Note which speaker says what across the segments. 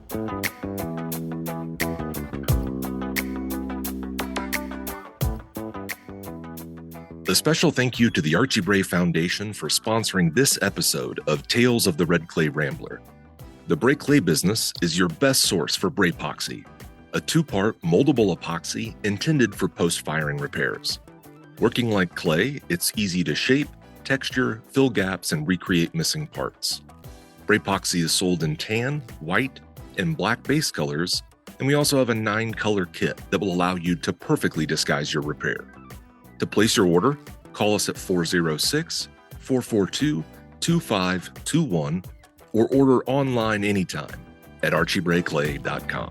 Speaker 1: A special thank you to the Archie Bray Foundation for sponsoring this episode of Tales of the Red Clay Rambler. The Bray Clay business is your best source for Braypoxy, a two-part moldable epoxy intended for post-firing repairs. Working like clay, it's easy to shape, texture, fill gaps, and recreate missing parts. Braypoxy is sold in tan, white, and black base colors, and we also have a 9-color kit that will allow you to perfectly disguise your repair. To place your order, call us at 406-442-2521 or order online anytime at archiebrayclay.com.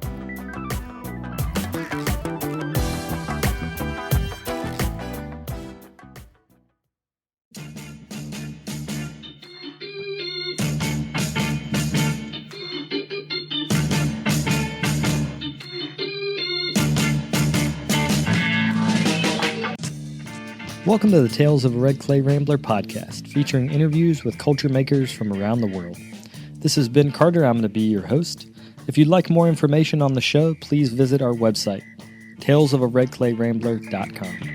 Speaker 2: Welcome to the Tales of a Red Clay Rambler podcast, featuring interviews with culture makers from around the world. This is Ben Carter. I'm going to be your host. If you'd like more information on the show, please visit our website, talesofaredclayrambler.com.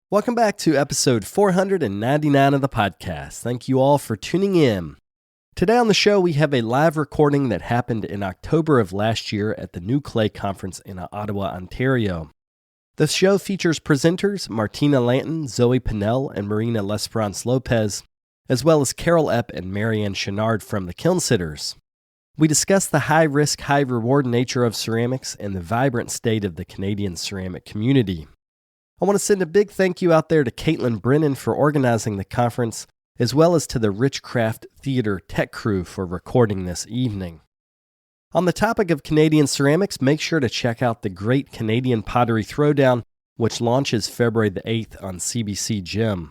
Speaker 3: Welcome back to episode 499 of the podcast. Thank you all for tuning in. Today on the show, we have a live recording that happened in October of last year at the New Clay Conference in Ottawa, Ontario. The show features presenters Martina Lantin, Zoe Pinnell, and Marina Lespe Lopez, as well as Carole and Marianne Chenard from the Kiln Sitters. We discuss the high-risk, high-reward nature of ceramics and the vibrant state of the Canadian ceramic community. I want to send a big thank you out there to Kaitlyn Brennan for organizing the conference, as well as to the Richcraft Theatre tech crew for recording this evening. On the topic of Canadian ceramics, make sure to check out the Great Canadian Pottery Throwdown, which launches February the 8th on CBC Gem.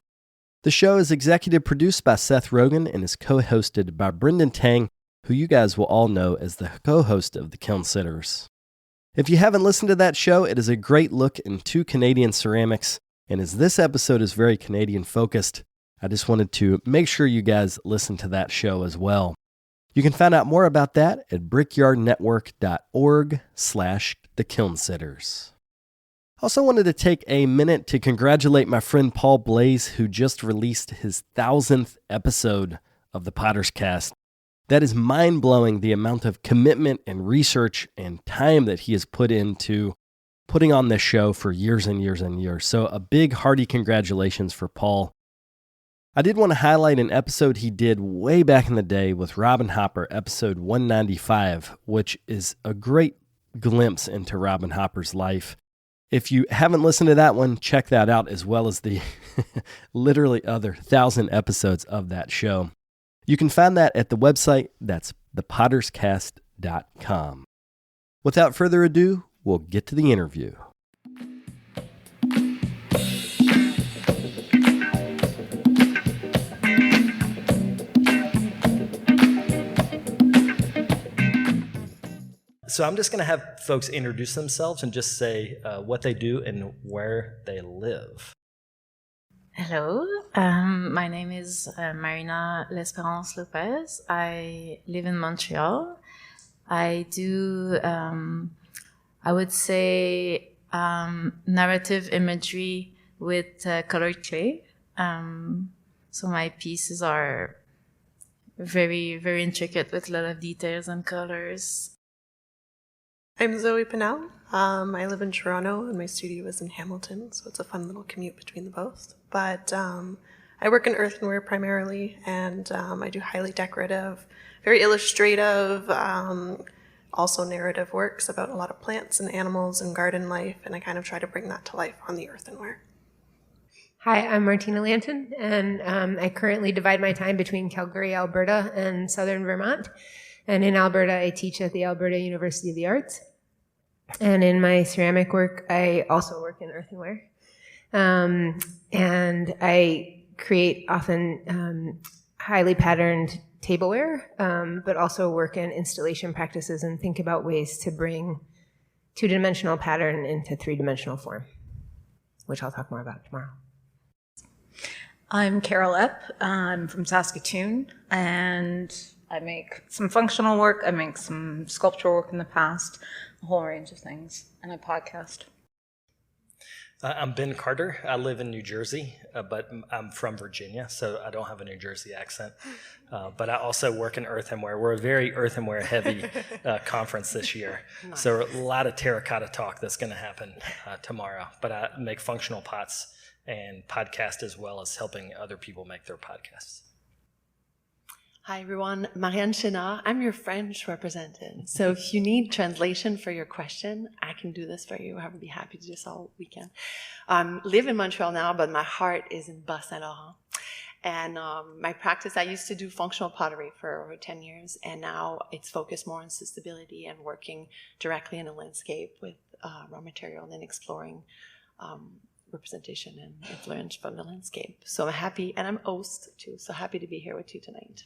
Speaker 3: The show is executive produced by Seth Rogen and is co-hosted by Brendan Tang, who you guys will all know as the co-host of the Kiln Sitters. If you haven't listened to that show, it is a great look into Canadian ceramics, and as this episode is very Canadian-focused, I just wanted to make sure you guys listen to that show as well. You can find out more about that at brickyardnetwork.org/thekilnsitters. I also wanted to take a minute to congratulate my friend Paul Blaze, who just released his 1,000th episode of the Potters Cast. That is mind-blowing, the amount of commitment and research and time that he has put into putting on this show for years and years and years. So a big, hearty congratulations for Paul. I did want to highlight an episode he did way back in the day with Robin Hopper, episode 195, which is a great glimpse into Robin Hopper's life. If you haven't listened to that one, check that out, as well as the literally other 1,000 episodes of that show. You can find that at the website, that's thepotterscast.com. Without further ado, we'll get to the interview. So I'm just going to have folks introduce themselves and just say what they do and where they live.
Speaker 4: Hello, my name is Marina Lespe Lopez. I live in Montreal. I do, I would say, narrative imagery with colored clay. So my pieces are very, very intricate with a lot of details and colors.
Speaker 5: I'm Zoe Pinnell. I live in Toronto and my studio is in Hamilton, so it's a fun little commute between the both. But I work in earthenware primarily, and I do highly decorative, very illustrative, also narrative works about a lot of plants and animals and garden life, and I kind of try to bring that to life on the earthenware.
Speaker 6: Hi, I'm Martina Lantin, and I currently divide my time between Calgary, Alberta, and southern Vermont. And in Alberta, I teach at the Alberta University of the Arts. And in my ceramic work, I also work in earthenware. And I create often highly patterned tableware, but also work in installation practices and think about ways to bring two-dimensional pattern into three-dimensional form, which I'll talk more about tomorrow.
Speaker 7: I'm Carole Epp. I'm from Saskatoon, and I make some functional work. I make some sculptural work in the past, a whole range of things, and I podcast.
Speaker 3: I'm Ben Carter. I live in New Jersey, but I'm from Virginia, so I don't have a New Jersey accent. But I also work in earthenware. We're a very earthenware-heavy conference this year. Nice. So a lot of terracotta talk that's going to happen tomorrow. But I make functional pots and podcast as well as helping other people make their podcasts.
Speaker 8: Hi, everyone. Marianne, Chenard. I'm your French representative. So if you need translation for your question, I can do this for you. I would be happy to do this all weekend. Live in Montreal now, but my heart is in Bas-Saint-Laurent. And my practice, I used to do functional pottery for over 10 years, and now it's focused more on sustainability and working directly in a landscape with raw material and then exploring representation and influence from the landscape. So I'm happy, and I'm host too, so happy to be here with you tonight.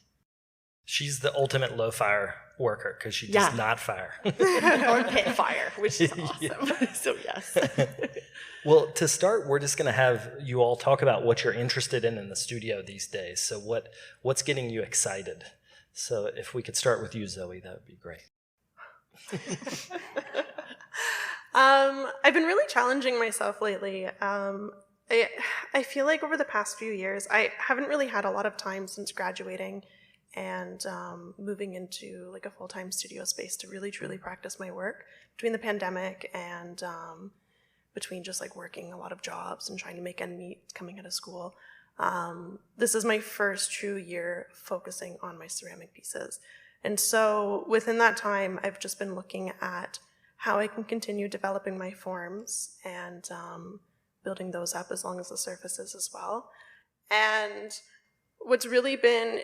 Speaker 3: She's the ultimate low fire worker because she does not fire.
Speaker 8: Or pit fire, which is awesome. Yeah. So yes.
Speaker 3: Well, to start, we're just going to have you all talk about what you're interested in the studio these days. So what's getting you excited? So if we could start with you, Zoe, that would be great.
Speaker 5: I've been really challenging myself lately. I feel like over the past few years, I haven't really had a lot of time since graduating and moving into like a full-time studio space to really truly practice my work between the pandemic and between just like working a lot of jobs and trying to make ends meet coming out of school. This is my first true year focusing on my ceramic pieces. And so within that time, I've just been looking at how I can continue developing my forms and building those up as long as the surfaces as well. And what's really been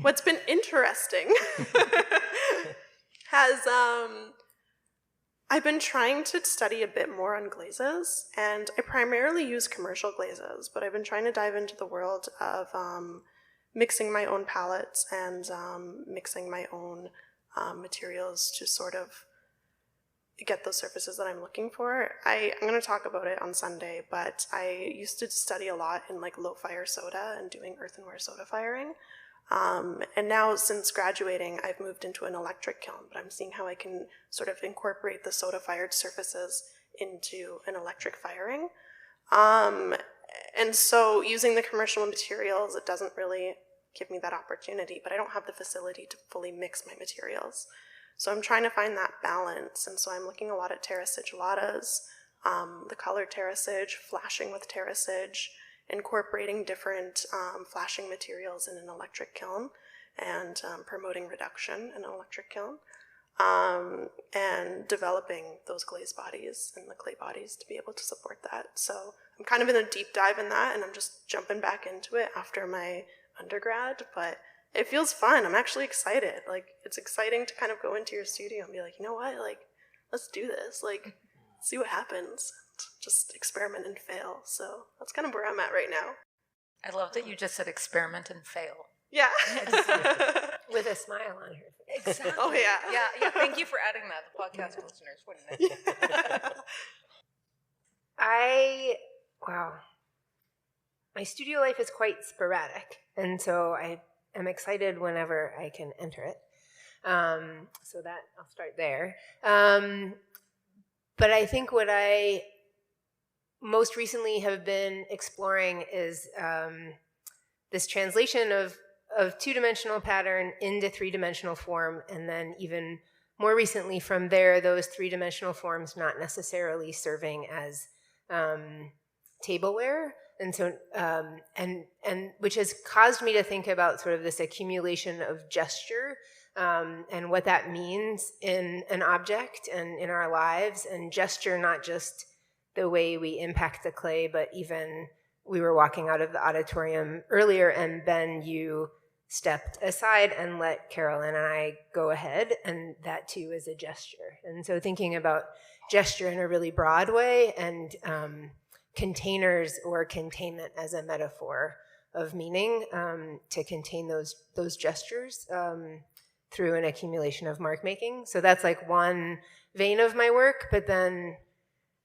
Speaker 5: what's been interesting has I've been trying to study a bit more on glazes, and I primarily use commercial glazes, but I've been trying to dive into the world of mixing my own palettes and mixing my own materials to sort of get those surfaces that I'm looking for. I'm going to talk about it on Sunday, but I used to study a lot in like low fire soda and doing earthenware soda firing. And now since graduating, I've moved into an electric kiln, but I'm seeing how I can sort of incorporate the soda fired surfaces into an electric firing. And so using the commercial materials, it doesn't really give me that opportunity, but I don't have the facility to fully mix my materials. So I'm trying to find that balance, and so I'm looking a lot at terrasigillata, the colored terrasage, flashing with terrasage, incorporating different flashing materials in an electric kiln, and promoting reduction in an electric kiln, and developing those glaze bodies and the clay bodies to be able to support that. So I'm kind of in a deep dive in that, and I'm just jumping back into it after my undergrad, but it feels fun. I'm actually excited. Like, it's exciting to kind of go into your studio and be like, you know what, like, let's do this. Like, see what happens. Just experiment and fail. So that's kind of where I'm at right now.
Speaker 7: I love that you just said experiment and fail.
Speaker 5: Yeah.
Speaker 6: With a smile on her face.
Speaker 7: Exactly.
Speaker 5: Oh, yeah.
Speaker 7: Yeah. Thank you for adding that. The podcast listeners wouldn't it?
Speaker 6: Wow. My studio life is quite sporadic, and so I am excited whenever I can enter it. So that I'll start there. But I think what I most recently have been exploring is this translation of two-dimensional pattern into three-dimensional form, and then even more recently from there, those three-dimensional forms not necessarily serving as tableware. And so, and which has caused me to think about sort of this accumulation of gesture and what that means in an object and in our lives, and gesture, not just the way we impact the clay, but even we were walking out of the auditorium earlier, and Ben, you stepped aside and let Carole and I go ahead, and that too is a gesture. And so thinking about gesture in a really broad way, and containers or containment as a metaphor of meaning to contain those gestures through an accumulation of mark making. So that's like one vein of my work, but then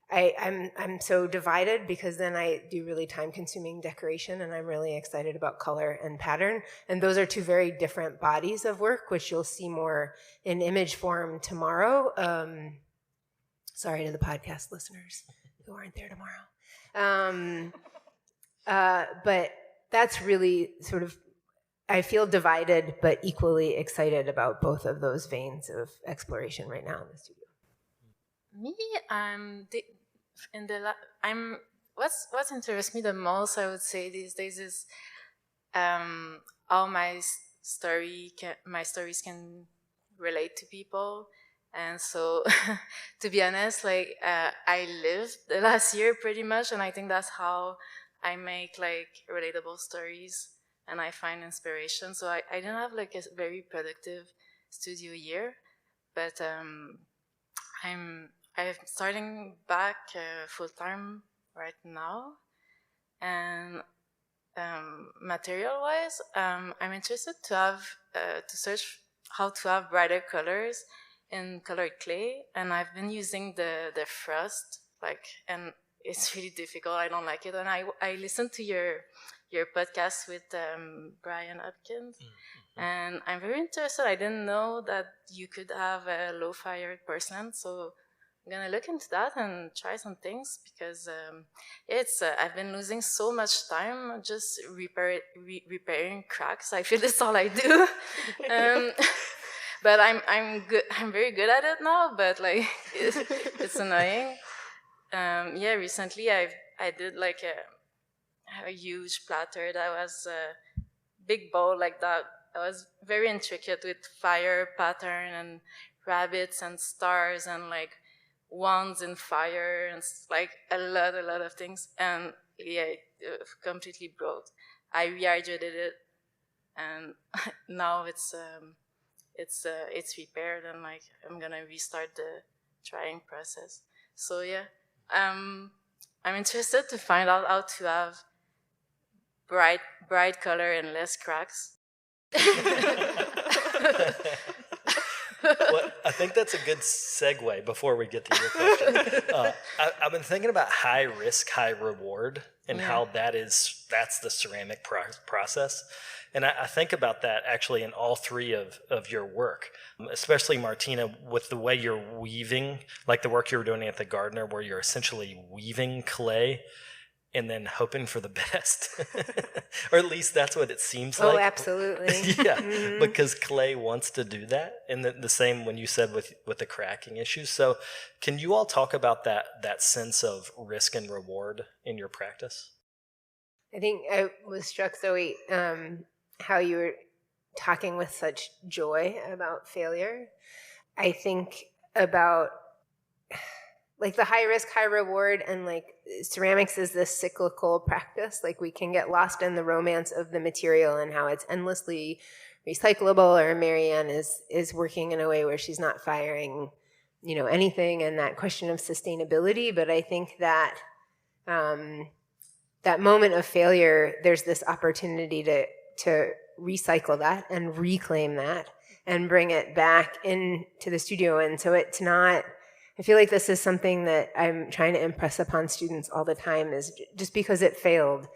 Speaker 6: I'm so divided because then I do really time-consuming decoration, and I'm really excited about color and pattern. And those are two very different bodies of work, which you'll see more in image form tomorrow. Sorry to the podcast listeners who aren't there tomorrow. But that's really sort of, I feel divided but equally excited about both of those veins of exploration right now in the studio.
Speaker 4: Me, what interests me the most, I would say these days, is how my stories can relate to people. And so, to be honest, like I lived the last year pretty much, and I think that's how I make like relatable stories and I find inspiration. So I didn't have like a very productive studio year, but I'm starting back full-time right now. And material-wise, I'm interested to have to search how to have brighter colors in colored clay, and I've been using the frost, and it's really difficult. I don't like it. And I listened to your podcast with Brian Hopkins, and I'm very interested. I didn't know that you could have a low-fired porcelain, so I'm gonna look into that and try some things, because I've been losing so much time just repairing cracks. I feel that's all I do. But I'm good. I'm very good at it now. But like it's annoying. Recently I did like a huge platter that was a big bowl like that. I was very intricate with fire pattern and rabbits and stars and like wands in fire and like a lot of things. And it completely broke. I rehydrated it, and now it's repaired, and like I'm gonna restart the drying process. So I'm interested to find out how to have bright color and less cracks.
Speaker 3: Well, I think that's a good segue before we get to your question. I've been thinking about high risk, high reward, and how that's the ceramic process. And I think about that actually in all three of your work, especially Martina, with the way you're weaving, like the work you were doing at the Gardner, where you're essentially weaving clay and then hoping for the best. Or at least that's what it seems like.
Speaker 6: Oh, absolutely.
Speaker 3: Yeah, because clay wants to do that. And the same when you said with the cracking issues. So can you all talk about that sense of risk and reward in your practice?
Speaker 6: I think I was struck, Zoe, how you were talking with such joy about failure. I think about like the high risk, high reward, and like ceramics is this cyclical practice. Like we can get lost in the romance of the material and how it's endlessly recyclable, or Marianne is working in a way where she's not firing, anything, and that question of sustainability. But I think that that moment of failure, there's this opportunity to recycle that and reclaim that and bring it back into the studio. And so it's not, I feel like this is something that I'm trying to impress upon students all the time, is just because it failed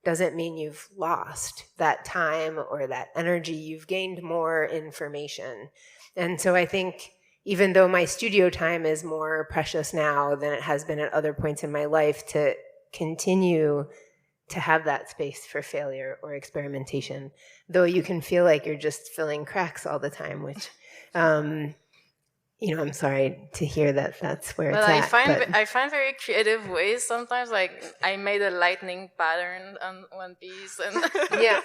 Speaker 6: doesn't mean you've lost that time or that energy. You've gained more information. And so I think even though my studio time is more precious now than it has been at other points in my life, to continue to have that space for failure or experimentation, though you can feel like you're just filling cracks all the time, which, I'm sorry to hear that that's where it's at.
Speaker 4: I find very creative ways sometimes. Like I made a lightning pattern on one piece, and
Speaker 6: yes.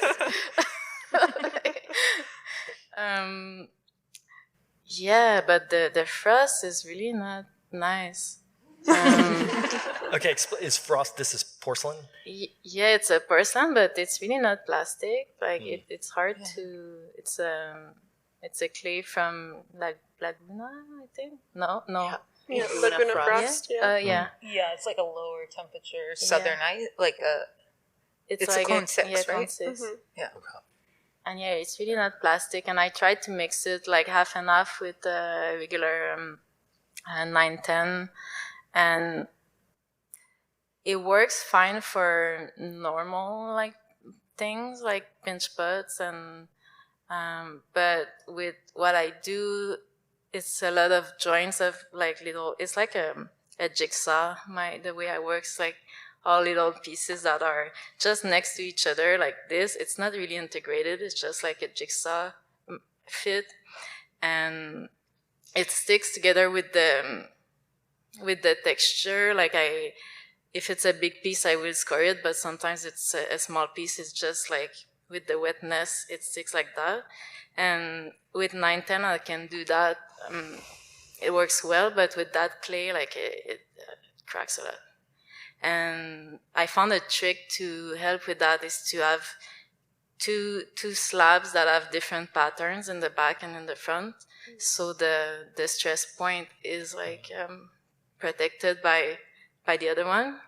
Speaker 4: But the frost is really not nice.
Speaker 3: Okay, is frost, this is porcelain?
Speaker 4: Yeah, it's a porcelain, but it's really not plastic. Like it's hard to. It's a clay from Laguna, I think. No.
Speaker 5: Yeah, Laguna frost.
Speaker 7: Yeah, it's like a lower temperature southern ice, like a It's like a cone 6, right?
Speaker 4: Cone 6.
Speaker 5: Mm-hmm.
Speaker 7: Yeah.
Speaker 4: And yeah, it's really not plastic. And I tried to mix it like half and half with regular 910, and it works fine for normal like things like pinch pots, and but with what I do, it's a lot of joints of like little. It's like a jigsaw. The way I work is like all little pieces that are just next to each other like this. It's not really integrated. It's just like a jigsaw fit, and it sticks together with the texture. Like if it's a big piece, I will score it, but sometimes it's a small piece. It's just like with the wetness, it sticks like that. And with 910, I can do that. It works well, but with that clay, like it cracks a lot. And I found a trick to help with that is to have two slabs that have different patterns in the back and in the front. So the stress point is like protected by the other one.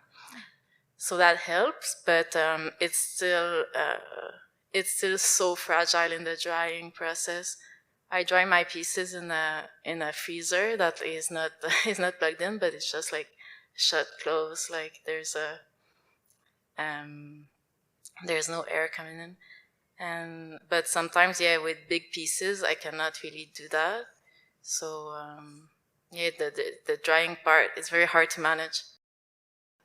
Speaker 4: So that helps, but it's still so fragile in the drying process. I dry my pieces in a freezer that is not plugged in, but it's just like shut close. Like there's no air coming in. But sometimes, yeah, with big pieces, I cannot really do that. So yeah, the drying part is very hard to manage.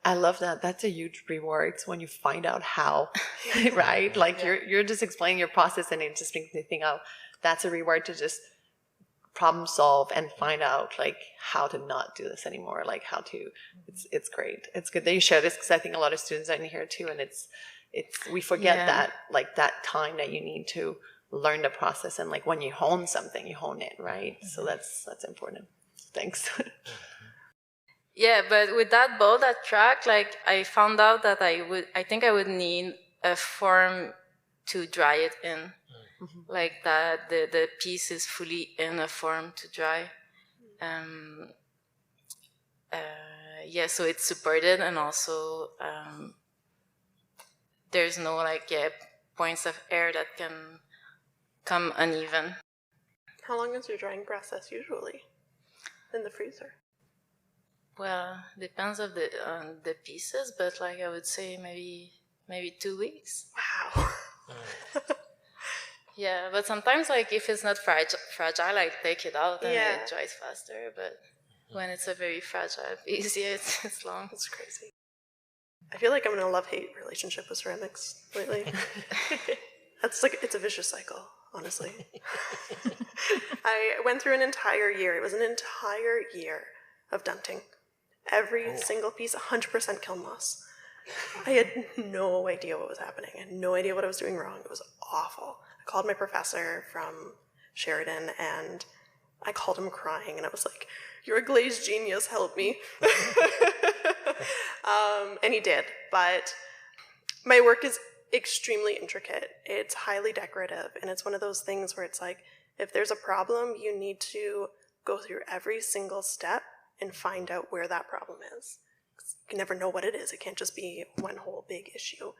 Speaker 8: I love that. That's a huge reward when you find out how, right? Like you're just explaining your process, and it just makes me think, oh, that's a reward to just problem solve and find out like how to not do this anymore. Like how to, it's great. It's good that you share this, because I think a lot of students are in here too, and we forget that, like that time that you need to learn the process, and like when you hone something, you hone it, right? So that's important. Thanks.
Speaker 4: Yeah, but with that bowl, that track, like I found out that I think I would need a form to dry it in. Mm-hmm. Like that the piece is fully in a form to dry. Yeah, so it's supported, and also there's no like points of air that can come uneven.
Speaker 5: How long is your drying process usually in the freezer?
Speaker 4: Well, depends on the pieces, but like I would say maybe 2 weeks.
Speaker 5: Wow.
Speaker 4: Yeah, but sometimes like if it's not fragile, I take it out and it dries faster. But when it's a very fragile piece, yeah, it's long.
Speaker 5: It's crazy. I feel like I'm in a love-hate relationship with ceramics lately. It's a vicious cycle, honestly. I went through an entire year. It was an entire year of dunting. Every single piece, 100% kiln loss. I had no idea what was happening. I had no idea what I was doing wrong. It was awful. I called my professor from Sheridan, and I called him crying, and I was like, "You're a glazed genius, help me." And he did. But my work is extremely intricate. It's highly decorative, and it's one of those things where it's like, if there's a problem, you need to go through every single step and find out where that problem is. You can never know what it is. It can't just be one whole big issue.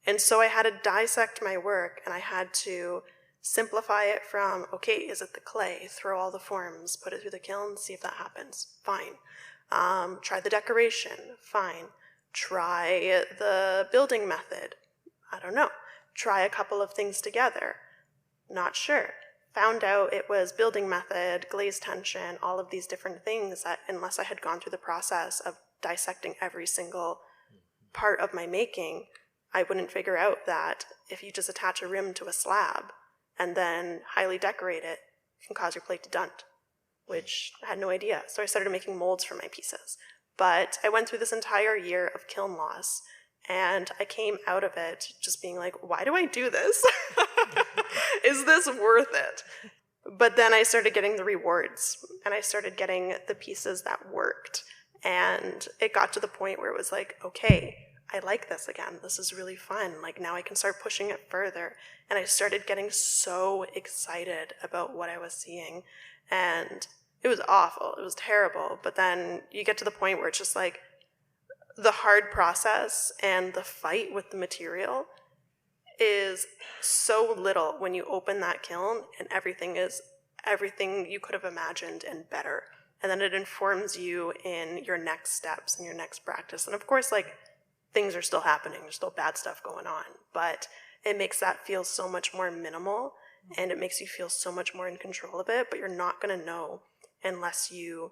Speaker 5: And so I had to dissect my work, and I had to simplify it from, okay, is it the clay? Throw all the forms, put it through the kiln, see if that happens. Fine. Try the decoration. Fine. Try the building method. I don't know. Try a couple of things together. Not sure. Found out it was building method, glaze tension, all of these different things that, unless I had gone through the process of dissecting every single part of my making, I wouldn't figure out that if you just attach a rim to a slab and then highly decorate it, it can cause your plate to dunt, which I had no idea. So I started making molds for my pieces. But I went through this entire year of kiln loss, and I came out of it just being like, why do I do this? Is this worth it? But then I started getting the rewards, and I started getting the pieces that worked. And it got to the point where it was like, okay, I like this again. This is really fun. Like now I can start pushing it further. And I started getting so excited about what I was seeing. And it was awful. It was terrible. But then you get to the point where it's just like, the hard process and the fight with the material is so little when you open that kiln, and everything is everything you could have imagined and better. And then it informs you in your next steps and your next practice. And of course, like, things are still happening. There's still bad stuff going on. But it makes that feel so much more minimal, and it makes you feel so much more in control of it. But you're not going to know unless you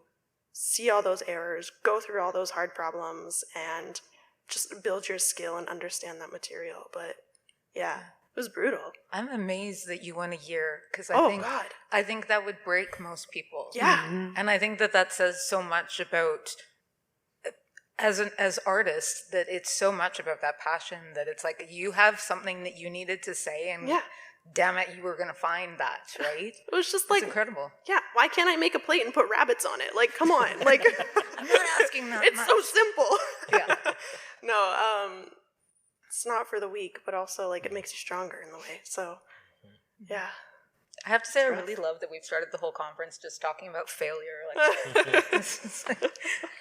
Speaker 5: see all those errors, go through all those hard problems, and just build your skill and understand that material. But yeah, it was brutal.
Speaker 7: I'm amazed that you went a year, because
Speaker 5: God.
Speaker 7: I think that would break most people.
Speaker 5: Yeah.
Speaker 7: And I think that says so much about, as artists, that it's so much about that passion, that it's like you have something that you needed to say, and damn it, you were going to find that, right?
Speaker 5: It was just
Speaker 7: It's
Speaker 5: like,
Speaker 7: incredible.
Speaker 5: yeah, why can't I make a plate and put rabbits on it? Like, come on. Like,
Speaker 7: I'm not asking that
Speaker 5: it's
Speaker 7: much.
Speaker 5: so simple.
Speaker 7: Yeah.
Speaker 5: No, it's not for the weak, but also, like, it makes you stronger in the way. So, yeah.
Speaker 7: I have to say, I really love that we've started the whole conference just talking about failure. Like,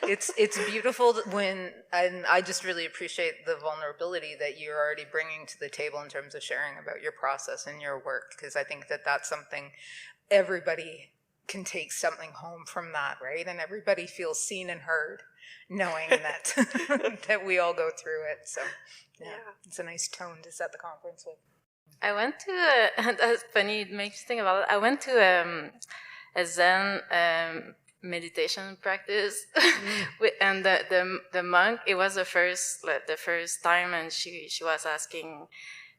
Speaker 7: it's beautiful when, and I just really appreciate the vulnerability that you're already bringing to the table in terms of sharing about your process and your work, because I think that that's something everybody can take something home from that, right? And everybody feels seen and heard, knowing that that we all go through it. So, yeah, it's a nice tone to set the conference with.
Speaker 4: I went to that's funny, it makes me think about it. I went to a Zen meditation practice, and the monk, it was the first time, and she was asking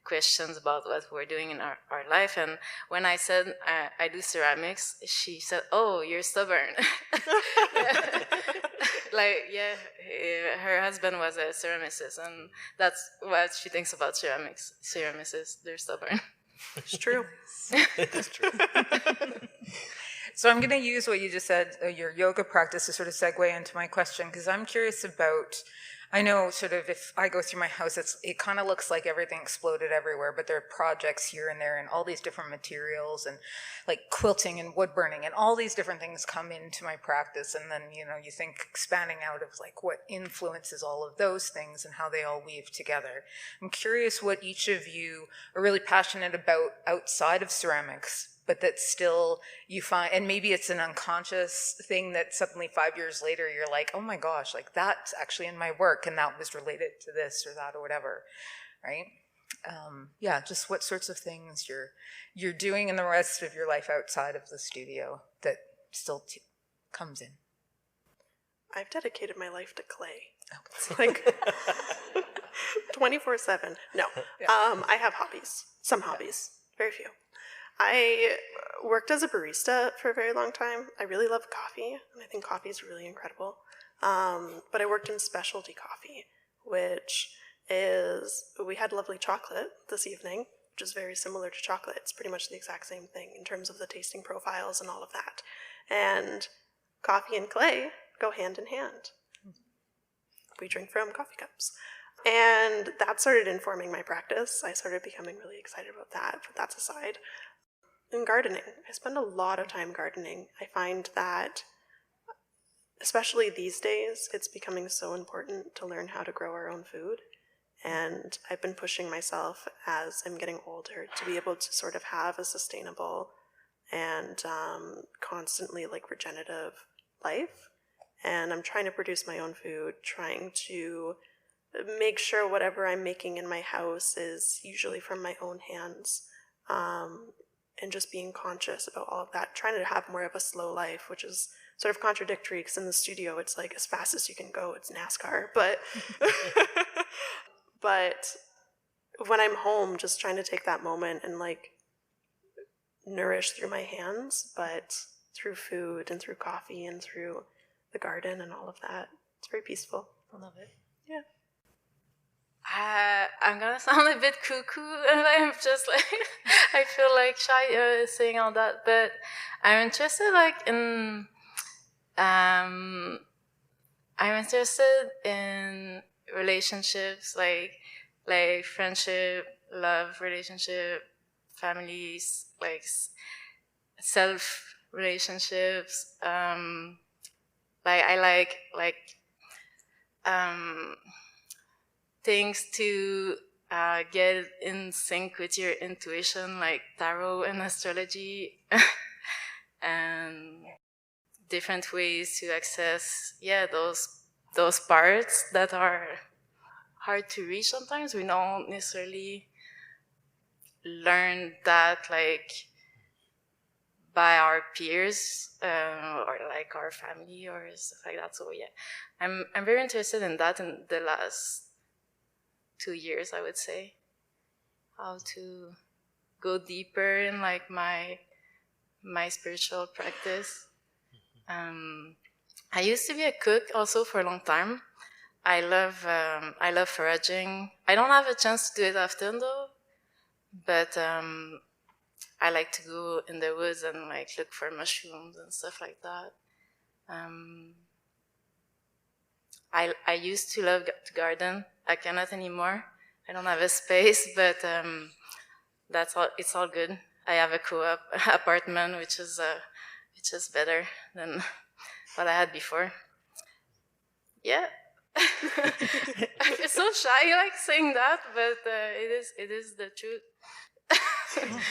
Speaker 4: questions about what we're doing in our life. And when I said I do ceramics, she said, "Oh, you're stubborn." Like, yeah, her husband was a ceramicist, and that's what she thinks about ceramics. Ceramicists, they're stubborn.
Speaker 5: It's true.
Speaker 7: It's true. So I'm going to use what you just said, your yoga practice, to sort of segue into my question, because I'm curious about, I know sort of if I go through my house, it kind of looks like everything exploded everywhere, but there are projects here and there and all these different materials and like quilting and wood burning and all these different things come into my practice. And then, you think expanding out of like what influences all of those things and how they all weave together. I'm curious what each of you are really passionate about outside of ceramics, but that still you find, and maybe it's an unconscious thing that suddenly 5 years later you're like, oh my gosh, like that's actually in my work and that was related to this or that or whatever, right? Yeah, just what sorts of things you're doing in the rest of your life outside of the studio that still comes in.
Speaker 5: I've dedicated my life to clay. It's like 24/7. No, I have hobbies, some hobbies, very few. I worked as a barista for a very long time. I really love coffee, and I think coffee is really incredible. But I worked in specialty coffee, which is, we had lovely chocolate this evening, which is very similar to chocolate. It's pretty much the exact same thing in terms of the tasting profiles and all of that. And coffee and clay go hand in hand. We drink from coffee cups. And that started informing my practice. I started becoming really excited about that, but that's aside. And gardening. I spend a lot of time gardening. I find that, especially these days, it's becoming so important to learn how to grow our own food. And I've been pushing myself as I'm getting older to be able to sort of have a sustainable and constantly like regenerative life. And I'm trying to produce my own food, trying to make sure whatever I'm making in my house is usually from my own hands. And just being conscious about all of that, trying to have more of a slow life, which is sort of contradictory because in the studio it's like as fast as you can go, it's NASCAR. But but when I'm home, just trying to take that moment and like nourish through my hands, but through food and through coffee and through the garden and all of that. It's very peaceful.
Speaker 4: I love it.
Speaker 5: Yeah.
Speaker 4: I'm gonna sound a bit cuckoo, and I'm just like, I feel like shy saying all that, but I'm interested I'm interested in relationships, like friendship, love, relationship, families, like self relationships. I like things to get in sync with your intuition, like tarot and astrology, and different ways to access, those parts that are hard to reach sometimes. We don't necessarily learn that like by our peers or like our family or stuff like that. So yeah, I'm very interested in that in the last 2 years, I would say, how to go deeper in like my spiritual practice. I used to be a cook also for a long time. I love foraging. I don't have a chance to do it often though, but I like to go in the woods and like look for mushrooms and stuff like that. I used to love to garden. I cannot anymore. I don't have a space, but that's all. It's all good. I have a co-op apartment, which is better than what I had before. Yeah. I feel so shy like saying that, but it is the truth.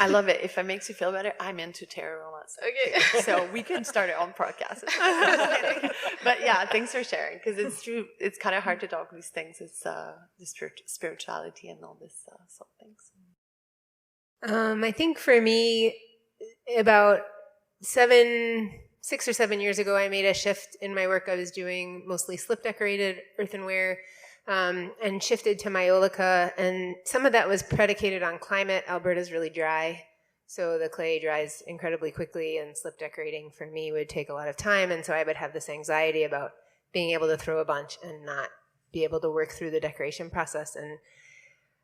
Speaker 8: I love it. If it makes you feel better, I'm into tarot and all that stuff.
Speaker 4: Okay.
Speaker 8: So we can start our own podcast. But yeah, thanks for sharing, because it's true. It's kind of hard to talk these things. It's the spirituality and all this sort of things.
Speaker 6: I think for me, about 6 or 7 years ago, I made a shift in my work. I was doing mostly slip decorated earthenware, and shifted to maiolica, and some of that was predicated on climate. Alberta's really dry, so the clay dries incredibly quickly, and slip decorating for me would take a lot of time, and so I would have this anxiety about being able to throw a bunch and not be able to work through the decoration process. And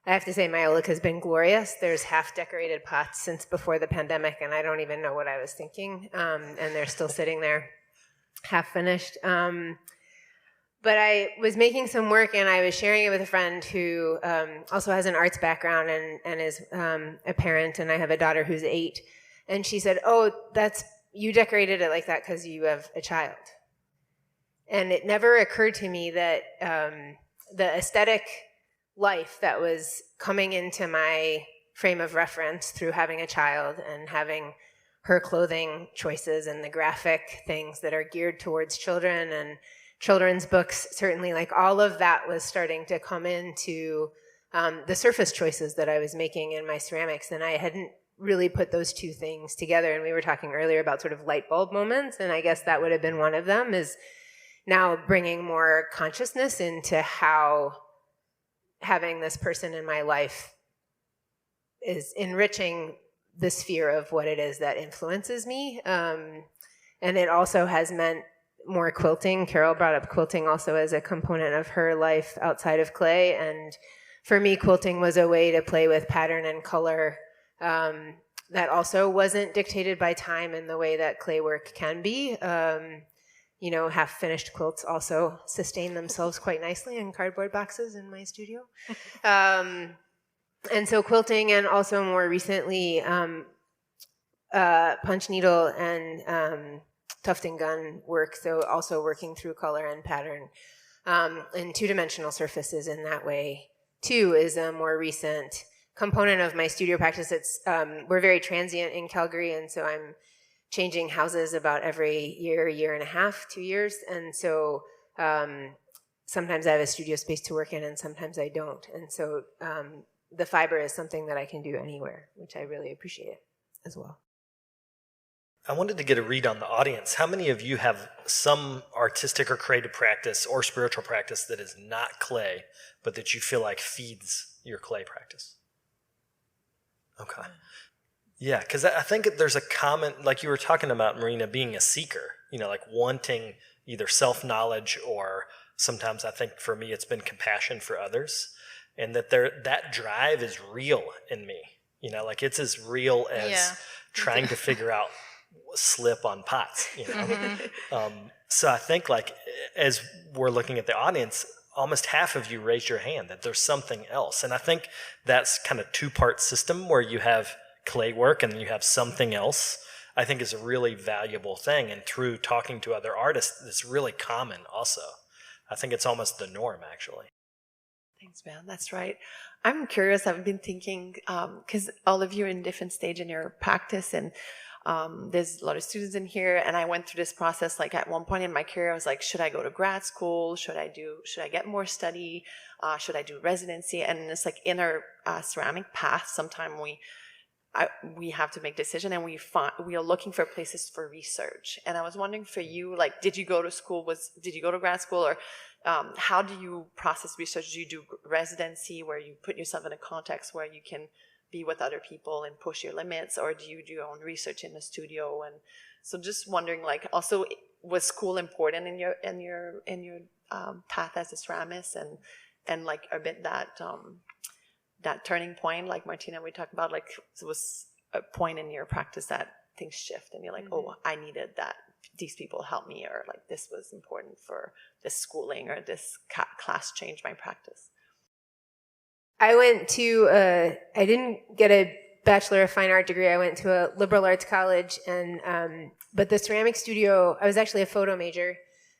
Speaker 6: I have to say, maiolica has been glorious. There's half decorated pots since before the pandemic, and I don't even know what I was thinking, and they're still sitting there half finished. But I was making some work, and I was sharing it with a friend who also has an arts background and is a parent, and I have a daughter who's 8. And she said, "Oh, you decorated it like that because you have a child." And it never occurred to me that the aesthetic life that was coming into my frame of reference through having a child and having her clothing choices and the graphic things that are geared towards children and children's books, certainly, like all of that was starting to come into the surface choices that I was making in my ceramics, and I hadn't really put those two things together. And we were talking earlier about sort of light bulb moments, and I guess that would have been one of them, is now bringing more consciousness into how having this person in my life is enriching the sphere of what it is that influences me. And it also has meant more quilting. Carole brought up quilting also as a component of her life outside of clay. And for me, quilting was a way to play with pattern and color that also wasn't dictated by time in the way that clay work can be. Half-finished quilts also sustain themselves quite nicely in cardboard boxes in my studio. And so quilting, and also more recently, punch needle and tuft and gun work, so also working through color and pattern and two-dimensional surfaces in that way, too, is a more recent component of my studio practice. It's we're very transient in Calgary, and so I'm changing houses about every year and a half, 2 years, and so sometimes I have a studio space to work in, and sometimes I don't, and so the fiber is something that I can do anywhere, which I really appreciate as well.
Speaker 3: I wanted to get a read on the audience. How many of you have some artistic or creative practice or spiritual practice that is not clay, but that you feel like feeds your clay practice? Okay. Yeah, because I think there's a common, like you were talking about, Marina, being a seeker, like wanting either self-knowledge, or sometimes I think for me it's been compassion for others, and that drive is real in me. Like it's as real as trying to figure out slip on pots, So I think, like, as we're looking at the audience, almost half of you raised your hand that there's something else. And I think that's kind of two-part system where you have clay work and then you have something else, I think is a really valuable thing. And through talking to other artists, it's really common also. I think it's almost the norm, actually.
Speaker 8: Thanks, man. That's right. I'm curious. I've been thinking, because all of you are in different stage in your practice, and there's a lot of students in here, and I went through this process. Like at one point in my career, I was like, should I go to grad school? Should I get more study? Should I do residency? And it's like in our ceramic path, sometimes we have to make decision, and we are looking for places for research. And I was wondering for you, like, did you go to grad school, or how do you process research? Do you do residency where you put yourself in a context where you can be with other people and push your limits, or do you do your own research in the studio? And so just wondering, like, also, was school important in your path as a ceramist, and like a bit that turning point, like Martina, we talked about, like, it was a point in your practice that things shift and you're like, oh, I needed that. These people helped me, or like this was important for this schooling, or this class changed my practice.
Speaker 6: I didn't get a Bachelor of Fine Art degree. I went to a liberal arts college, and but the ceramic studio, I was actually a photo major,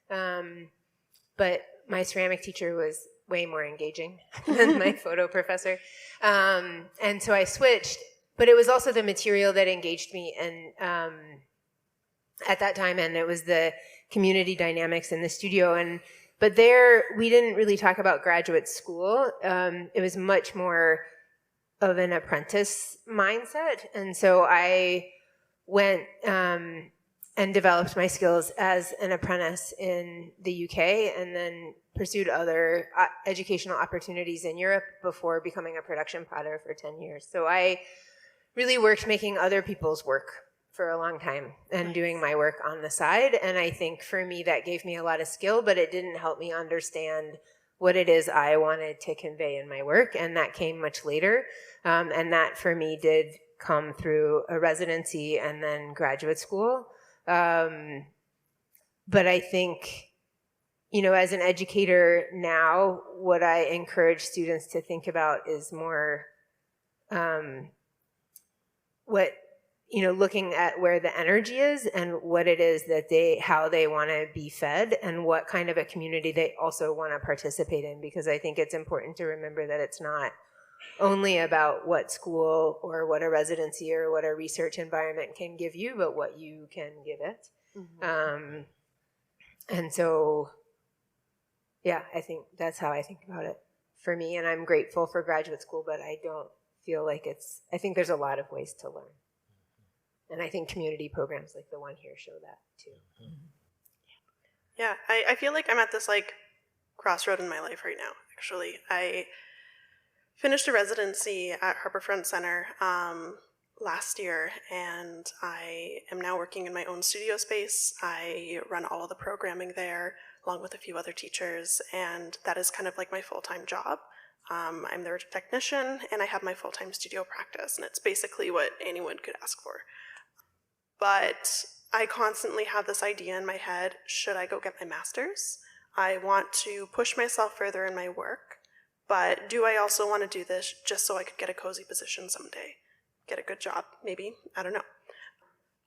Speaker 6: but my ceramic teacher was way more engaging than my photo professor. And so I switched, but it was also the material that engaged me. And at that time, and it was the community dynamics in the studio. But there, we didn't really talk about graduate school. It was much more of an apprentice mindset. And so I went and developed my skills as an apprentice in the UK, and then pursued other educational opportunities in Europe before becoming a production potter for 10 years. So I really worked making other people's work for a long time and doing my work on the side. And I think for me, that gave me a lot of skill, but it didn't help me understand what it is I wanted to convey in my work. And that came much later. And that for me did come through a residency and then graduate school. But I think, as an educator now, what I encourage students to think about is more looking at where the energy is and what it is that how they want to be fed, and what kind of a community they also want to participate in. Because I think it's important to remember that it's not only about what school or what a residency or what a research environment can give you, but what you can give it. Mm-hmm. And so, yeah, I think that's how I think about it for me. And I'm grateful for graduate school, but I don't feel like I think there's a lot of ways to learn. And I think community programs like the one here show that too.
Speaker 5: Yeah, I feel like I'm at this like crossroad in my life right now, actually. I finished a residency at Harbourfront Center last year, and I am now working in my own studio space. I run all of the programming there, along with a few other teachers, and that is kind of like my full-time job. I'm the technician, and I have my full-time studio practice, and it's basically what anyone could ask for. But I constantly have this idea in my head, should I go get my master's? I want to push myself further in my work, but do I also want to do this just so I could get a cozy position someday? Get a good job, maybe, I don't know.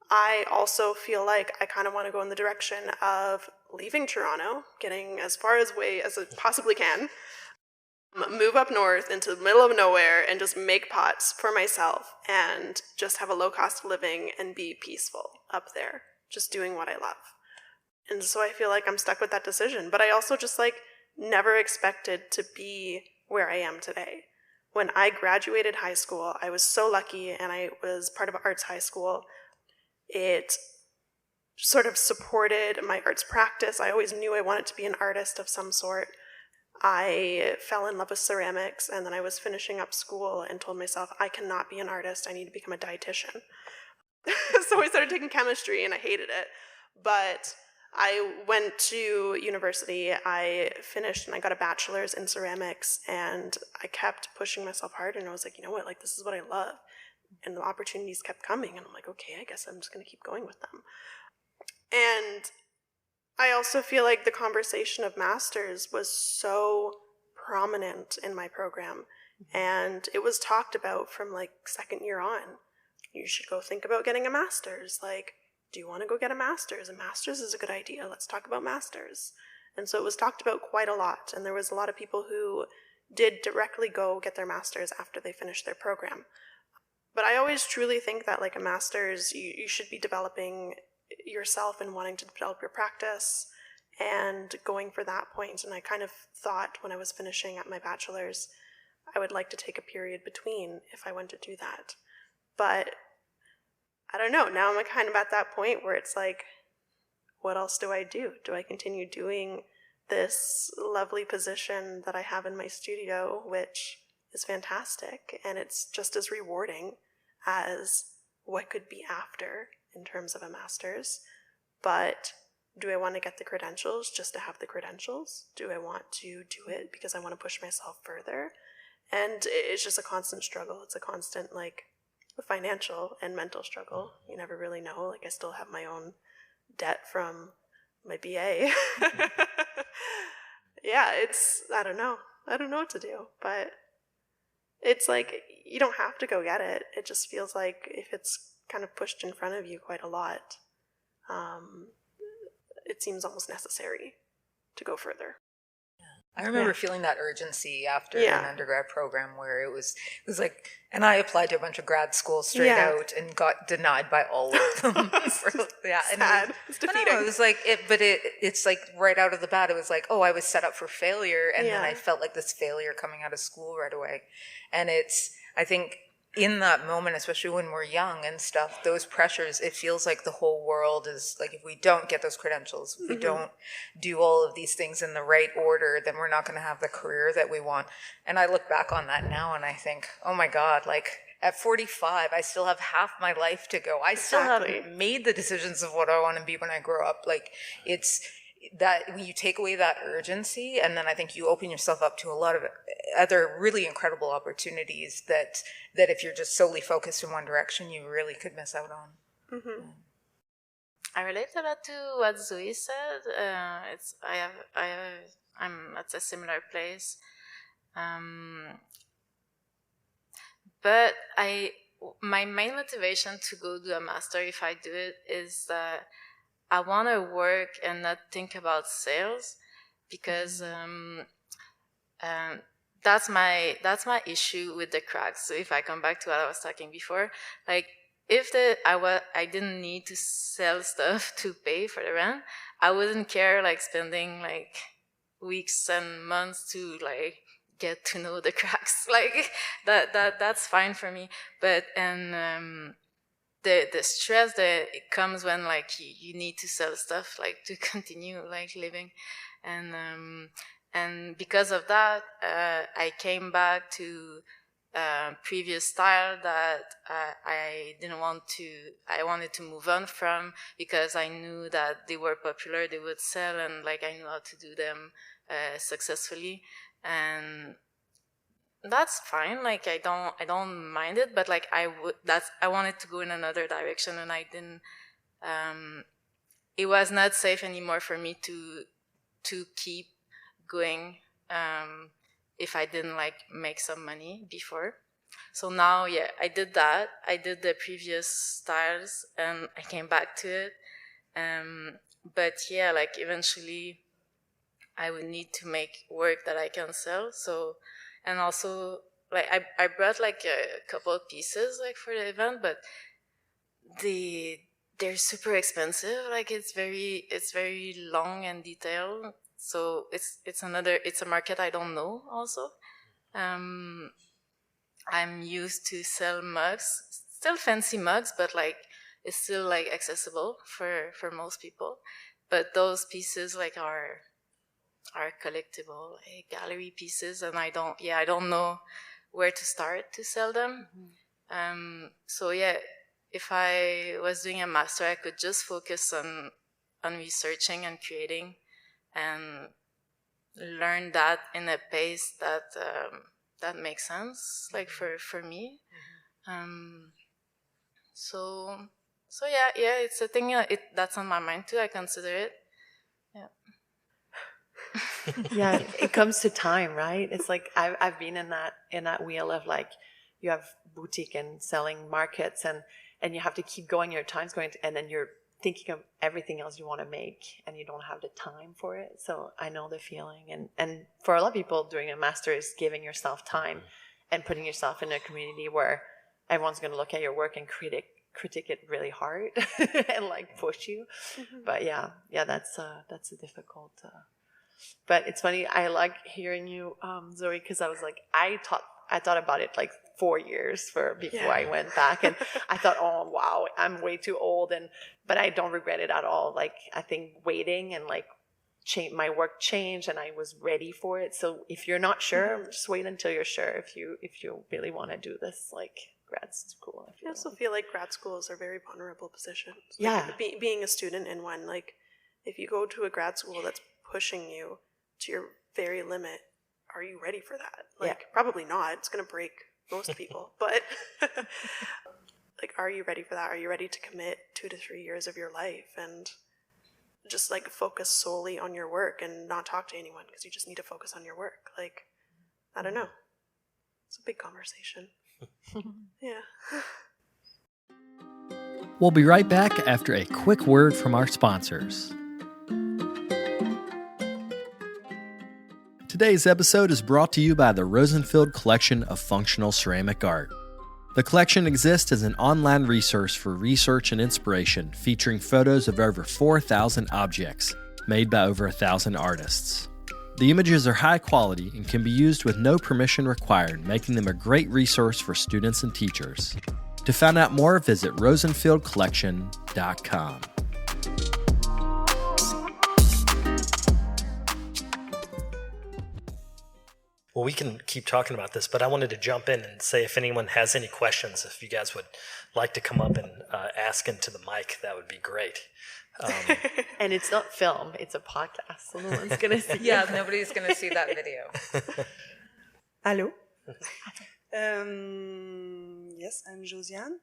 Speaker 5: I also feel like I kind of want to go in the direction of leaving Toronto, getting as far away as I possibly can, move up north into the middle of nowhere and just make pots for myself and just have a low cost of living and be peaceful up there, just doing what I love. And so I feel like I'm stuck with that decision. But I also just never expected to be where I am today. When I graduated high school, I was so lucky, and I was part of an arts high school. It sort of supported my arts practice. I always knew I wanted to be an artist of some sort. I fell in love with ceramics, and then I was finishing up school and told myself, I cannot be an artist, I need to become a dietitian. So I started taking chemistry, and I hated it. But I went to university, I finished, and I got a bachelor's in ceramics, and I kept pushing myself hard, and I was like, you know what, this is what I love. And the opportunities kept coming, and I'm like, okay, I guess I'm just going to keep going with them. And I also feel like the conversation of masters was so prominent in my program, and it was talked about from second year on. You should go think about getting a master's. Do you want to go get a master's? A master's is a good idea. Let's talk about masters. And so it was talked about quite a lot. And there was a lot of people who did directly go get their master's after they finished their program. But I always truly think that like a master's, you should be developing yourself and wanting to develop your practice and going for that point. And I kind of thought when I was finishing at my bachelor's, I would like to take a period between if I went to do that. But I don't know. Now I'm kind of at that point where it's like, what else do I do? Do I continue doing this lovely position that I have in my studio, which is fantastic, and it's just as rewarding as what could be after in terms of a master's? But do I want to get the credentials just to have the credentials? Do I want to do it because I want to push myself further? And it's just a constant struggle. It's a constant like financial and mental struggle. You never really know. Like I still have my own debt from my BA. Yeah, I don't know what to do, but it's like you don't have to go get it. It just feels like if it's kind of pushed in front of you quite a lot, it seems almost necessary to go further.
Speaker 7: I remember feeling that urgency after an undergrad program where it was like, and I applied to a bunch of grad schools straight out and got denied by all of them.
Speaker 5: Sad. It's defeating.
Speaker 7: It was like it's like right out of the bat, it was like, oh, I was set up for failure, and then I felt like this failure coming out of school right away. And I think in that moment, especially when we're young and stuff, those pressures, it feels like the whole world is like, if we don't get those credentials, if we don't do all of these things in the right order, then we're not going to have the career that we want. And I look back on that now and I think, oh my God, like at 45, I still have half my life to go. I still haven't made the decisions of what I want to be when I grow up. Like it's that when you take away that urgency, and then I think you open yourself up to a lot of other really incredible opportunities that if you're just solely focused in one direction, you really could miss out on.
Speaker 4: Mm-hmm. I relate a lot to what Zoe said. I'm at a similar place, but my main motivation to go do a master, if I do it, is that I want to work and not think about sales, because that's my issue with the cracks. So if I come back to what I was talking before, like if I didn't need to sell stuff to pay for the rent, I wouldn't care like spending like weeks and months to like get to know the cracks. Like that's fine for me. But the stress that it comes when like you need to sell stuff like to continue like living, and because of that, I came back to previous style that I wanted to move on from, because I knew that they were popular, they would sell, and like I knew how to do them successfully, and that's fine. Like I don't mind it, but like I wanted to go in another direction, and I didn't. It was not safe anymore for me to keep going if I didn't like make some money before. So now, I did that. I did the previous styles, and I came back to it. But like eventually, I would need to make work that I can sell. So. And also, like I brought like a couple of pieces like for the event, but they're super expensive. Like it's very long and detailed. So it's a market I don't know. Also, I'm used to sell mugs, still fancy mugs, but like it's still like accessible for most people. But those pieces like are collectible, like gallery pieces, and I don't know where to start to sell them. So if I was doing a master, I could just focus on researching and creating, and learn that in a pace that makes sense, like for me. So it's a thing that's on my mind too. I consider it.
Speaker 8: Yeah, it comes to time, right? It's like I've been in that wheel of like you have boutique and selling markets, and you have to keep going. Your time's going, and then you're thinking of everything else you want to make and you don't have the time for it. So I know the feeling. And for a lot of people, doing a master is giving yourself time and putting yourself in a community where everyone's going to look at your work and critique it really hard and like push you. But yeah, that's a difficult. But it's funny. I like hearing you, Zoe, because I was like, I thought about it like 4 years before I went back, and I thought, oh wow, I'm way too old, but I don't regret it at all. Like I think waiting and like my work changed, and I was ready for it. So if you're not sure, just wait until you're sure. If you really want to do this, like grad school.
Speaker 5: I also feel like grad schools are very vulnerable positions.
Speaker 8: Yeah,
Speaker 5: like being a student in one, like if you go to a grad school that's pushing you to your very limit, are you ready for that? Like probably not. It's going to break most people, but like, are you ready for that? Are you ready to commit 2 to 3 years of your life and just like focus solely on your work and not talk to anyone because you just need to focus on your work? Like, I don't know. It's a big conversation. Yeah.
Speaker 3: We'll be right back after a quick word from our sponsors. Today's episode is brought to you by the Rosenfield Collection of Functional Ceramic Art. The collection exists as an online resource for research and inspiration, featuring photos of over 4,000 objects made by over 1,000 artists. The images are high quality and can be used with no permission required, making them a great resource for students and teachers. To find out more, visit rosenfieldcollection.com. Well, we can keep talking about this, but I wanted to jump in and say if anyone has any questions, if you guys would like to come up and ask into the mic, that would be great.
Speaker 8: And it's not film, it's a podcast, so no one's going to see
Speaker 7: Yeah, nobody's going to see that video.
Speaker 9: Hello. Yes, I'm Josiane.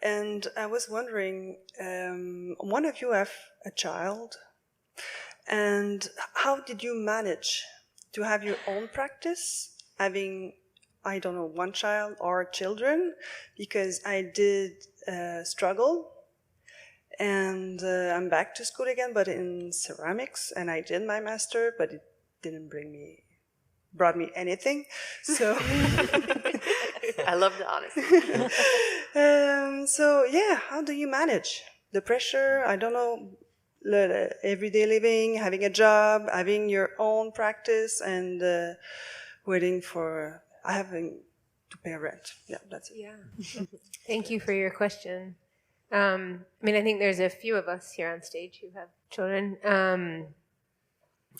Speaker 9: And I was wondering, one of you have a child, and how did you manage to have your own practice, having, I don't know, one child or children? Because I did struggle, and I'm back to school again, but in ceramics, and I did my master, but it didn't brought me anything. So
Speaker 8: I love the honesty.
Speaker 9: So yeah, how do you manage the pressure? I don't know. Everyday living, having a job, having your own practice, and having to pay rent. Yeah, that's it.
Speaker 6: Yeah. Thank you for your question. I think there's a few of us here on stage who have children.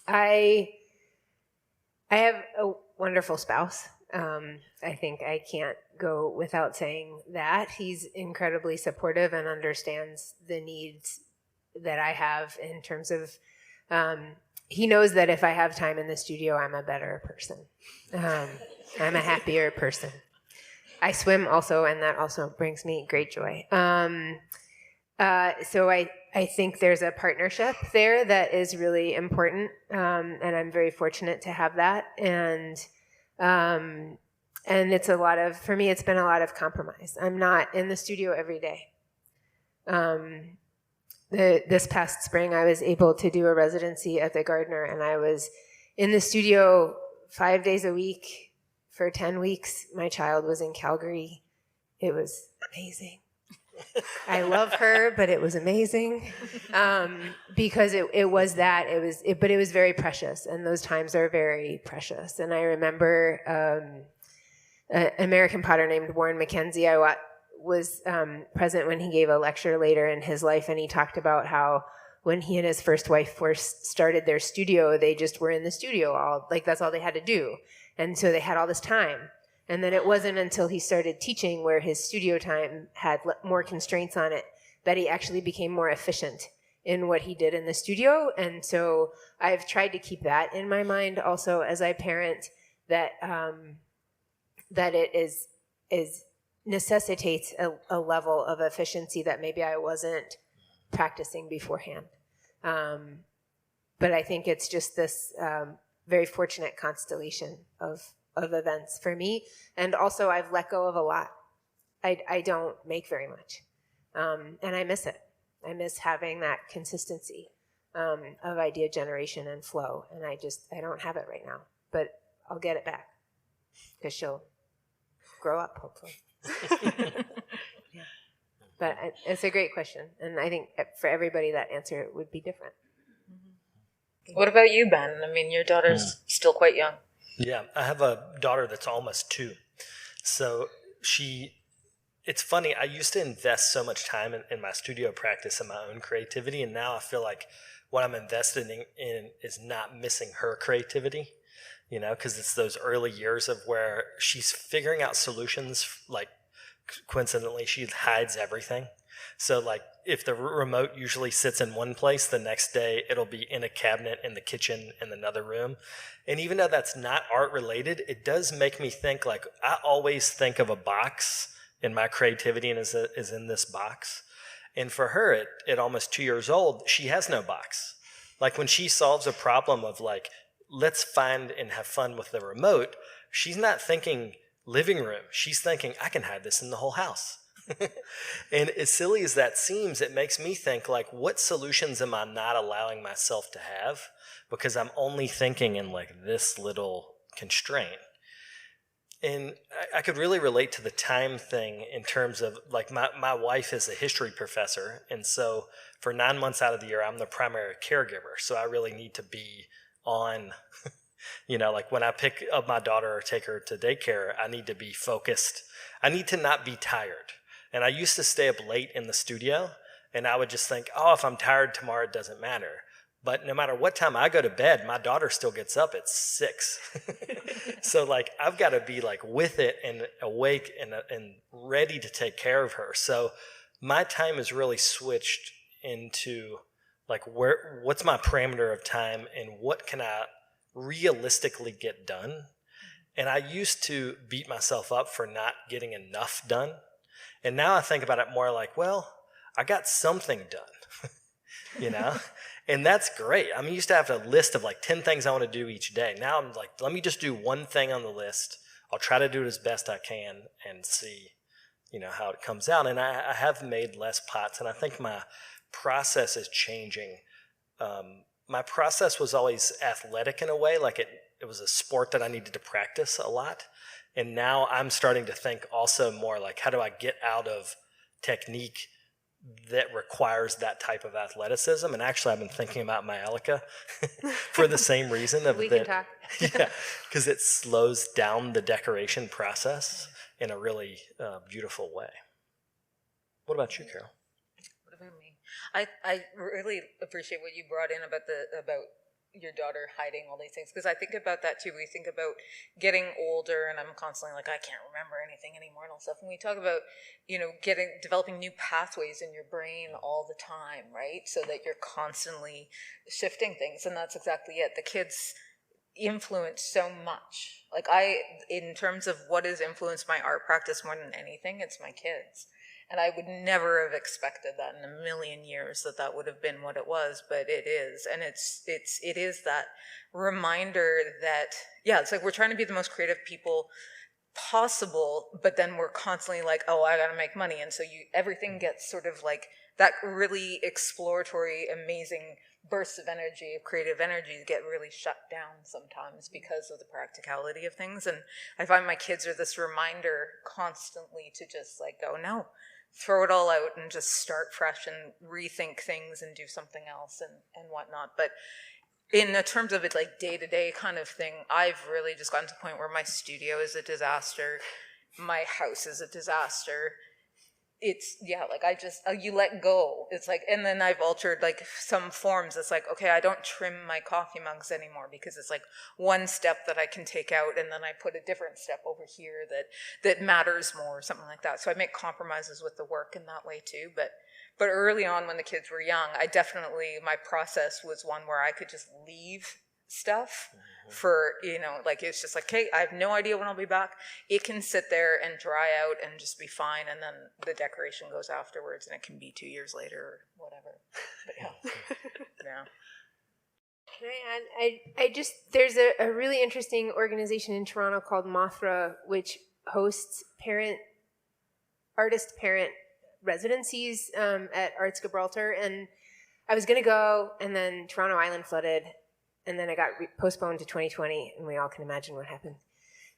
Speaker 6: I have a wonderful spouse. I think I can't go without saying that. He's incredibly supportive and understands the needs that I have in terms of, he knows that if I have time in the studio, I'm a better person. I'm a happier person. I swim also, and that also brings me great joy. So I think there's a partnership there that is really important, and I'm very fortunate to have that. And it's for me, it's been a lot of compromise. I'm not in the studio every day. This past spring, I was able to do a residency at the Gardner, and I was in the studio 5 days a week for 10 weeks. My child was in Calgary. It was amazing. I love her, but it was amazing because it was that. But it was very precious, and those times are very precious. And I remember an American potter named Warren Mackenzie. I was present when he gave a lecture later in his life, and he talked about how when he and his first wife first started their studio, they just were in the studio that's all they had to do. And so they had all this time. And then it wasn't until he started teaching, where his studio time had more constraints on it, that he actually became more efficient in what he did in the studio. And so I've tried to keep that in my mind also as I parent, that it is necessitates a level of efficiency that maybe I wasn't practicing beforehand. But I think it's just this very fortunate constellation of events for me. And also I've let go of a lot. I don't make very much. And I miss it. I miss having that consistency of idea generation and flow. And I don't have it right now, but I'll get it back because she'll grow up, hopefully. Yeah. But it's a great question. And I think for everybody that answer would be different.
Speaker 7: What about you, Ben? I mean, your daughter's still quite young.
Speaker 3: Yeah, I have a daughter that's almost 2. So it's funny, I used to invest so much time in my studio practice and my own creativity, and now I feel like what I'm invested in is not missing her creativity, because it's those early years of where she's figuring out solutions, like coincidentally, she hides everything. So like if the remote usually sits in one place, the next day it'll be in a cabinet in the kitchen in another room. And even though that's not art related, it does make me think, like, I always think of a box in my creativity and is in this box. And for her at almost 2 years old, she has no box. Like when she solves a problem of like, let's find and have fun with the remote, she's not thinking living room. She's thinking, I can hide this in the whole house. And as silly as that seems, it makes me think, like, what solutions am I not allowing myself to have because I'm only thinking in like this little constraint? And I could really relate to the time thing in terms of like my wife is a history professor. And so for 9 months out of the year, I'm the primary caregiver. So I really need to be on, like when I pick up my daughter or take her to daycare, I need to be focused. I need to not be tired. And I used to stay up late in the studio, and I would just think, if I'm tired tomorrow, it doesn't matter. But no matter what time I go to bed, my daughter still gets up at 6. So like I've got to be like with it and awake and ready to take care of her. So my time is really switched into like what's my parameter of time and what can I realistically get done. And I used to beat myself up for not getting enough done. And now I think about it more like, well, I got something done, And that's great. I used to have a list of like 10 things I want to do each day. Now I'm like, let me just do one thing on the list. I'll try to do it as best I can and see, how it comes out. And I have made less pots, and I think my process is changing. My process was always athletic in a way, like it was a sport that I needed to practice a lot. And now I'm starting to think also more like, how do I get out of technique that requires that type of athleticism? And actually, I've been thinking about Myelica for the same reason.
Speaker 6: We can talk.
Speaker 3: Yeah, because it slows down the decoration process in a really beautiful way. What about you, Carole?
Speaker 7: What about me? I really appreciate what you brought in about your daughter hiding all these things, because I think about that too. We think about getting older, and I'm constantly like, I can't remember anything anymore and all stuff. And we talk about, developing new pathways in your brain all the time, right? So that you're constantly shifting things, and that's exactly it. The kids influence so much. Like in terms of what has influenced my art practice more than anything, it's my kids. And I would never have expected that in a million years that would have been what it was, but it is. And it is that reminder that, it's like we're trying to be the most creative people possible, but then we're constantly like, I gotta make money. And so everything gets sort of like that really exploratory, amazing bursts of energy, of creative energy, get really shut down sometimes because of the practicality of things. And I find my kids are this reminder constantly to just like go, no, throw it all out and just start fresh and rethink things and do something else and whatnot. But in the terms of it like day-to-day kind of thing, I've really just gotten to the point where my studio is a disaster, my house is a disaster. It's, you let go. It's like, and then I've altered like some forms. It's like, okay, I don't trim my coffee mugs anymore because it's like one step that I can take out, and then I put a different step over here that matters more or something like that. So I make compromises with the work in that way too. But early on when the kids were young, my process was one where I could just leave stuff for, it's just like, hey, I have no idea when I'll be back. It can sit there and dry out and just be fine. And then the decoration goes afterwards, and it can be 2 years later or whatever. But yeah.
Speaker 6: Can I add? There's a really interesting organization in Toronto called Mothra, which hosts artist-parent residencies at Arts Gibraltar, and I was going to go, and then Toronto Island flooded, and then I got postponed to 2020, and we all can imagine what happened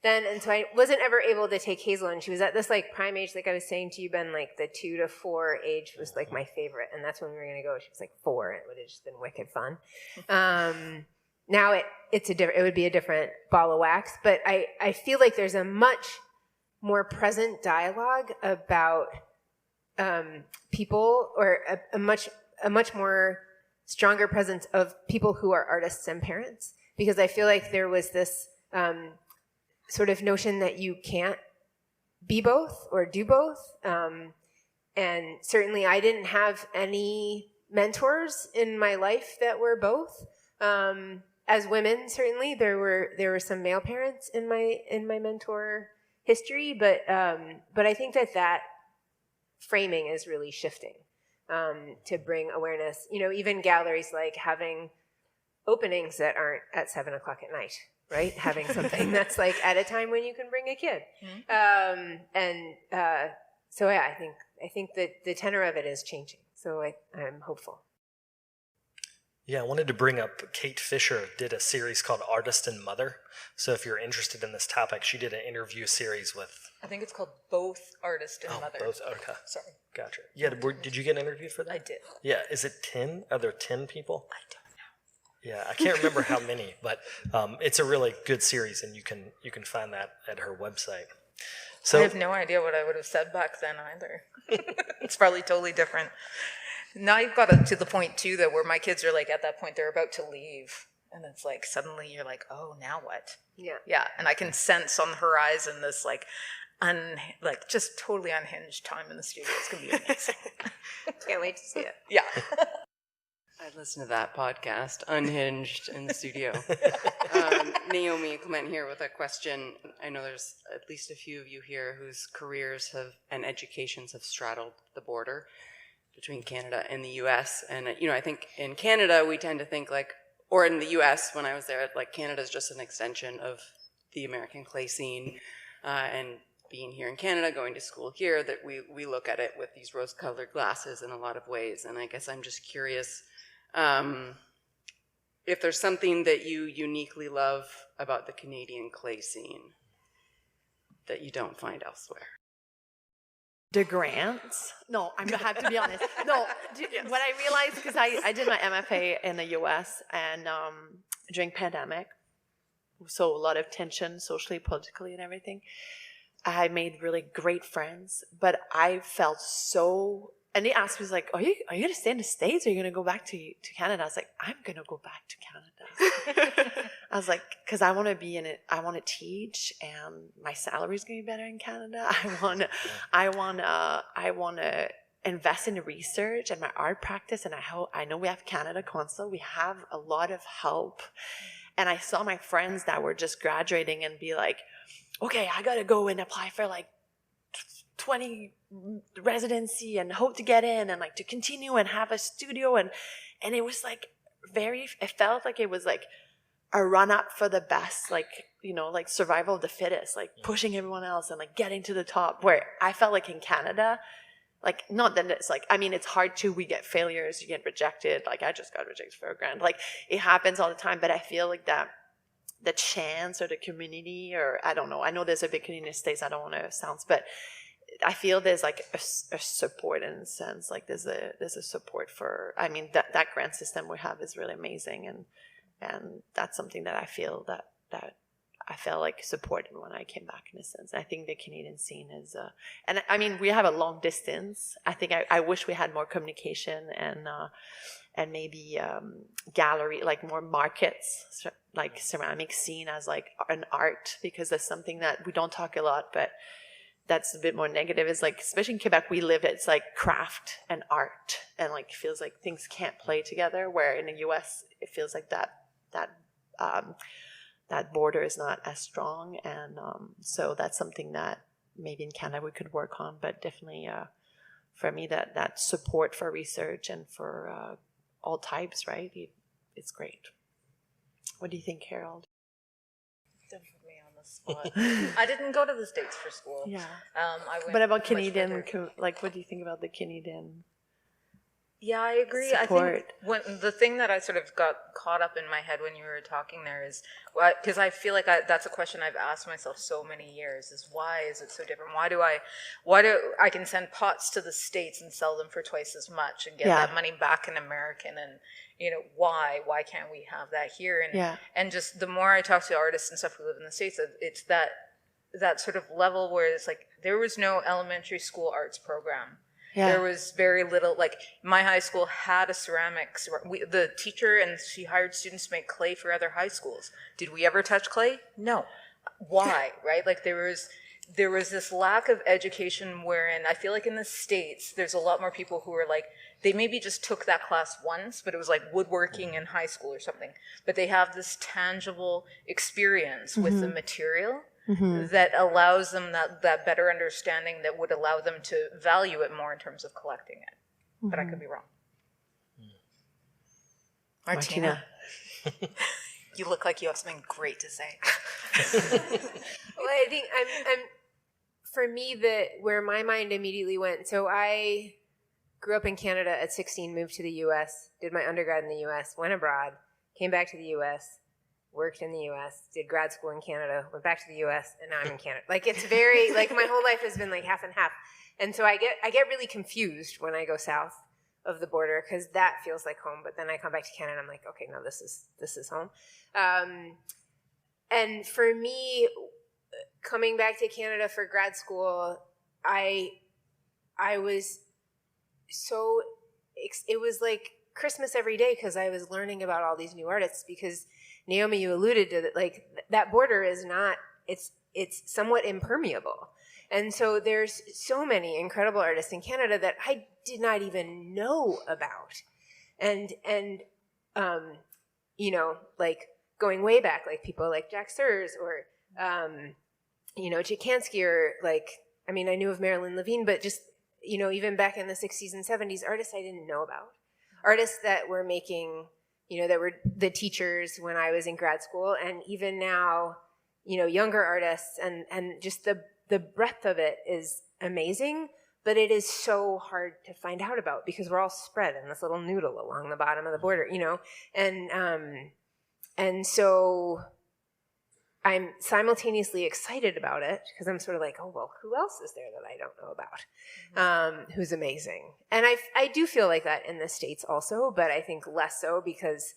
Speaker 6: then. And so I wasn't ever able to take Hazel, and she was at this like prime age, like I was saying to you, Ben, like the 2 to 4 age was like my favorite, and that's when we were going to go. She was like 4, and it would have just been wicked fun. Now it would be a different ball of wax, but I feel like there's a much more present dialogue about people, or a much more stronger presence of people who are artists and parents, because I feel like there was this sort of notion that you can't be both or do both. And certainly I didn't have any mentors in my life that were both. As women, certainly there were some male parents in my mentor history, but I think that framing is really shifting to bring awareness. Even galleries like having openings that aren't at 7:00 at night, right? Having something that's like at a time when you can bring a kid. So yeah, I think that the tenor of it is changing. So I'm hopeful.
Speaker 3: Yeah, I wanted to bring up Kate Fisher did a series called Artist and Mother. So if you're interested in this topic, she did an interview series with...
Speaker 7: I think it's called Both Artist and Mother.
Speaker 3: Both, okay.
Speaker 7: Sorry.
Speaker 3: Gotcha. Yeah, did you get interviewed for that?
Speaker 7: I did.
Speaker 3: Yeah, is it 10? Are there 10 people?
Speaker 7: I don't know.
Speaker 3: Yeah, I can't remember how many, but it's a really good series, and you can find that at her website. So
Speaker 7: I have no idea what I would have said back then either. It's probably totally different. Now you've got to the point too that where my kids are like at that point they're about to leave, and it's like suddenly you're like, oh, now what? Yeah, and I can sense on the horizon this like just totally unhinged time in the studio. It's gonna be amazing.
Speaker 6: Can't wait to see it.
Speaker 7: Yeah.
Speaker 10: I'd listen to that podcast, Unhinged in the studio. Naomi Clement here with a question. I know there's at least a few of you here whose careers and educations have straddled the border between Canada and the U.S. And, I think in Canada, we tend to think or in the U.S., when I was there, Canada's just an extension of the American clay scene. And being here in Canada, going to school here, that we look at it with these rose-colored glasses in a lot of ways. And I guess I'm just curious if there's something that you uniquely love about the Canadian clay scene that you don't find elsewhere.
Speaker 8: The grants. No, I'm gonna have to be honest. No, yes. What I realized, because I did my MFA in the US and during pandemic, so a lot of tension socially, politically, and everything. I made really great friends, but I felt so. And they asked me, like, are you gonna stay in the States or are you gonna go back to Canada? I was like, I'm gonna go back to Canada. I was like, because I want to be in it. I want to teach, and my salary is gonna be better in Canada. I wanna invest in the research and my art practice. And I know we have Canada Consul. We have a lot of help. And I saw my friends that were just graduating and be like, okay, I gotta go and apply for 20 residency and hope to get in and to continue and have a studio and it was it felt like it was a run up for the best, survival of the fittest, pushing everyone else and getting to the top, where I felt like in Canada, not that it's it's hard too, we get failures, you get rejected, I just got rejected for a grant, it happens all the time, but I feel like that the chance or the community, or I don't know, I know there's a big community in the States, I don't want to sound, but I feel there's a support in a sense, there's a support for, that grant system we have is really amazing, and that's something that I feel that I felt supported when I came back in a sense. I think the Canadian scene is, and we have a long distance. I think I wish we had more communication and maybe gallery, more markets, ceramic scene as an art, because that's something that we don't talk a lot, but that's a bit more negative, is especially in Quebec, we live, it's craft and art, and it feels like things can't play together, where in the US it feels like that border is not as strong, and so that's something that maybe in Canada we could work on, but definitely for me that support for research and for all types, right? It's great. What do you think, Carole?
Speaker 7: Don't put me on the
Speaker 11: the spot. I didn't go to the States for school.
Speaker 8: Yeah.
Speaker 11: I went
Speaker 8: But about
Speaker 11: much
Speaker 8: Canadian,
Speaker 11: further.
Speaker 8: like, what do you think about the Canadian?
Speaker 11: Yeah, I agree.
Speaker 8: Support.
Speaker 11: I think the thing that I sort of got caught up in my head when you were talking there is, because I feel like that's a question I've asked myself so many years, is why is it so different? Why do I can send pots to the States and sell them for twice as much and get that money back in American, and why can't we have that here? And just the more I talk to artists and stuff who live in the States, it's that sort of level where it's like there was no elementary school arts program. Yeah. There was very little, like my high school had a ceramics. The teacher, and she hired students to make clay for other high schools. Did we ever touch clay? No. Why, right? Like there was this lack of education wherein I feel like in the States, there's a lot more people who are like, they maybe just took that class once, but it was like woodworking in high school or something. But they have this tangible experience with the material. Mm-hmm. That allows them that better understanding that would allow them to value it more in terms of collecting it. Mm-hmm. But I could be wrong. Martina. You look like you have something great to say.
Speaker 6: Well, I think I'm for me, where my mind immediately went, so I grew up in Canada at 16, moved to the U.S., did my undergrad in the U.S., went abroad, came back to the U.S., worked in the U.S., did grad school in Canada, went back to the U.S., and now I'm in Canada. Like, it's very, like, my whole life has been, like, half and half. And so I get really confused when I go south of the border, because that feels like home. But then I come back to Canada, and I'm like, okay, no, this is home. And for me, coming back to Canada for grad school, I was so, it was like Christmas every day, because I was learning about all these new artists, because Naomi, you alluded to that, like that border is not, it's somewhat impermeable. And so there's so many incredible artists in Canada that I did not even know about. And like going way back, like people like Jack Sears or, Chikansky, or like, I mean, I knew of Marilyn Levine, but just, even back in the 60s and 70s, artists I didn't know about. Artists that were making, that were the teachers when I was in grad school, and even now, younger artists, and just the breadth of it is amazing, but it is so hard to find out about because we're all spread in this little noodle along the bottom of the border, and so I'm simultaneously excited about it because I'm sort of like, oh, well, who else is there that I don't know about, who's amazing? And I do feel like that in the States also, but I think less so because,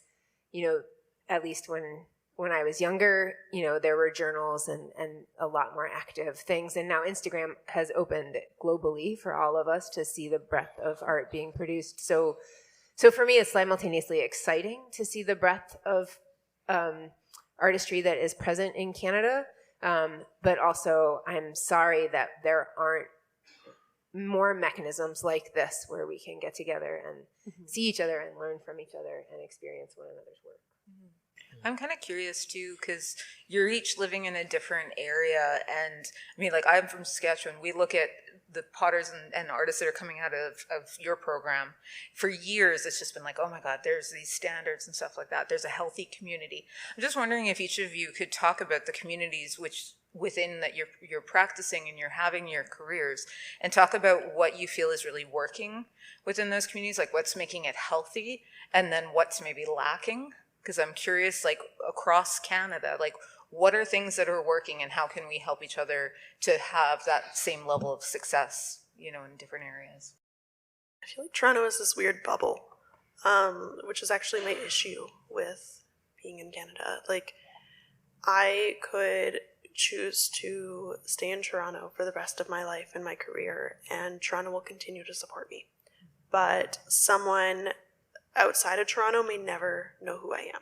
Speaker 6: at least when I was younger, there were journals and a lot more active things. And now Instagram has opened globally for all of us to see the breadth of art being produced. So for me, it's simultaneously exciting to see the breadth of artistry that is present in Canada, but also I'm sorry that there aren't more mechanisms like this where we can get together and see each other and learn from each other and experience one another's work.
Speaker 11: I'm kind of curious too, because you're each living in a different area, and I mean, like I'm from Saskatchewan. We look at the potters and artists that are coming out of your program. For years, it's just been like, oh my God, there's these standards and stuff like that. There's a healthy community. I'm just wondering if each of you could talk about the communities within that you're practicing and you're having your careers, and talk about what you feel is really working within those communities, like what's making it healthy, and then what's maybe lacking. Because I'm curious, like across Canada, like what are things that are working and how can we help each other to have that same level of success, in different areas?
Speaker 5: I feel like Toronto is this weird bubble, which is actually my issue with being in Canada. Like, I could choose to stay in Toronto for the rest of my life and my career, and Toronto will continue to support me. But someone outside of Toronto may never know who I am,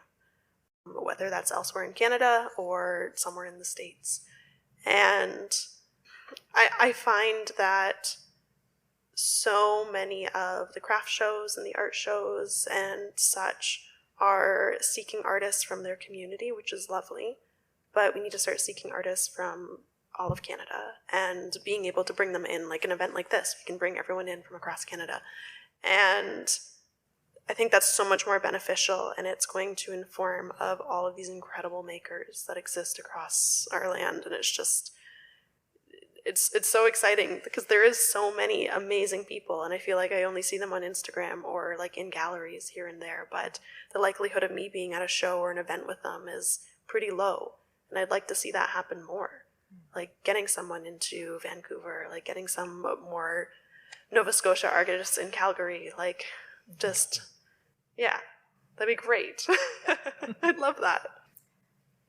Speaker 5: whether that's elsewhere in Canada or somewhere in the States. And I find that so many of the craft shows and the art shows and such are seeking artists from their community, which is lovely, but we need to start seeking artists from all of Canada and being able to bring them in, like an event like this. We can bring everyone in from across Canada. And I think that's so much more beneficial, and it's going to inform of all of these incredible makers that exist across our land. And it's just, it's so exciting because there is so many amazing people, and I feel like I only see them on Instagram or like in galleries here and there, but the likelihood of me being at a show or an event with them is pretty low, and I'd like to see that happen more. Like getting someone into Vancouver, like getting some more Nova Scotia artists in Calgary, like just, yeah, that'd be great. I'd love that.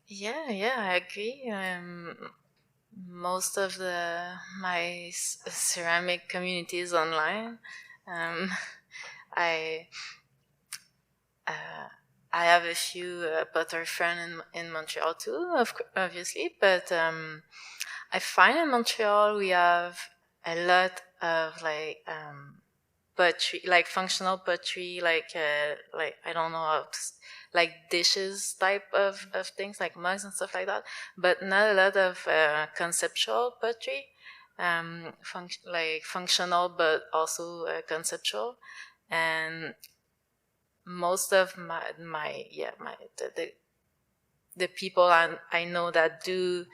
Speaker 4: Yeah, I agree. Most of my ceramic community is online. I have a few potter friends in Montreal too, obviously, but I find in Montreal we have a lot of pottery, like functional pottery, like I don't know how to, like dishes type of things, like mugs and stuff like that, but not a lot of conceptual pottery, like functional but also conceptual. And most of the people I know that do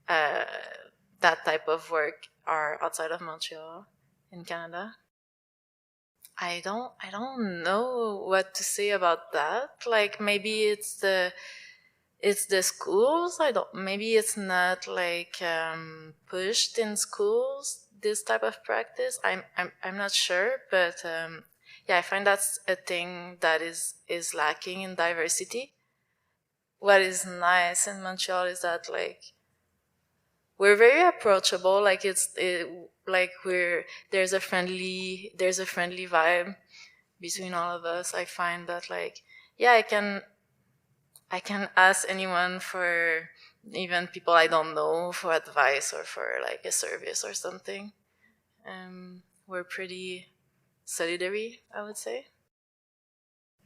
Speaker 4: that type of work are outside of Montreal in Canada. I don't know what to say about that. Like maybe it's the schools. Maybe it's not like pushed in schools, this type of practice. I'm not sure, but yeah, I find that's a thing that is lacking in diversity. What is nice in Montreal is that like we're very approachable. Like there's a friendly vibe between all of us. I find that like, yeah, I can ask anyone, for even people I don't know, for advice or for like a service or something. We're pretty solidary, I would say.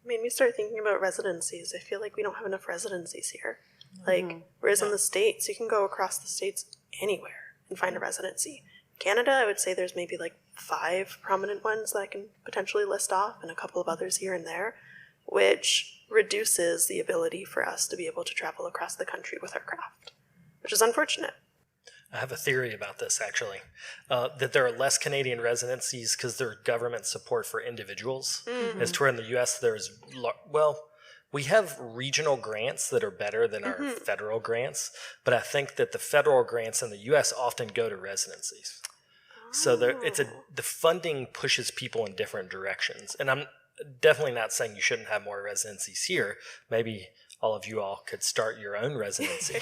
Speaker 5: Made me start thinking about residencies. I feel like we don't have enough residencies here. Like, whereas in the States, you can go across the States anywhere and find a residency. Canada, I would say there's maybe like 5 prominent ones that I can potentially list off, and a couple of others here and there, which reduces the ability for us to be able to travel across the country with our craft, which is unfortunate.
Speaker 3: I have a theory about this, actually, that there are less Canadian residencies because there are government support for individuals. Mm-hmm. As to where in the U.S. we have regional grants that are better than our federal grants, but I think that the federal grants in the U.S. often go to residencies. So the funding pushes people in different directions. And I'm definitely not saying you shouldn't have more residencies here. Maybe all of you all could start your own residency.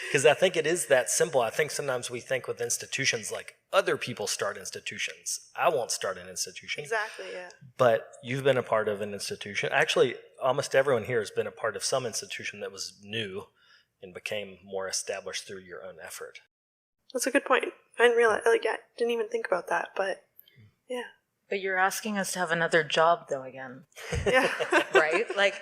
Speaker 3: Because I think it is that simple. I think sometimes we think with institutions like other people start institutions. I won't start an institution.
Speaker 5: Exactly, yeah.
Speaker 3: But you've been a part of an institution. Actually, almost everyone here has been a part of some institution that was new and became more established through your own effort.
Speaker 5: That's a good point. I didn't realize, didn't even think about that, but yeah.
Speaker 11: But you're asking us to have another job, though, again.
Speaker 5: Yeah.
Speaker 11: Right? Like,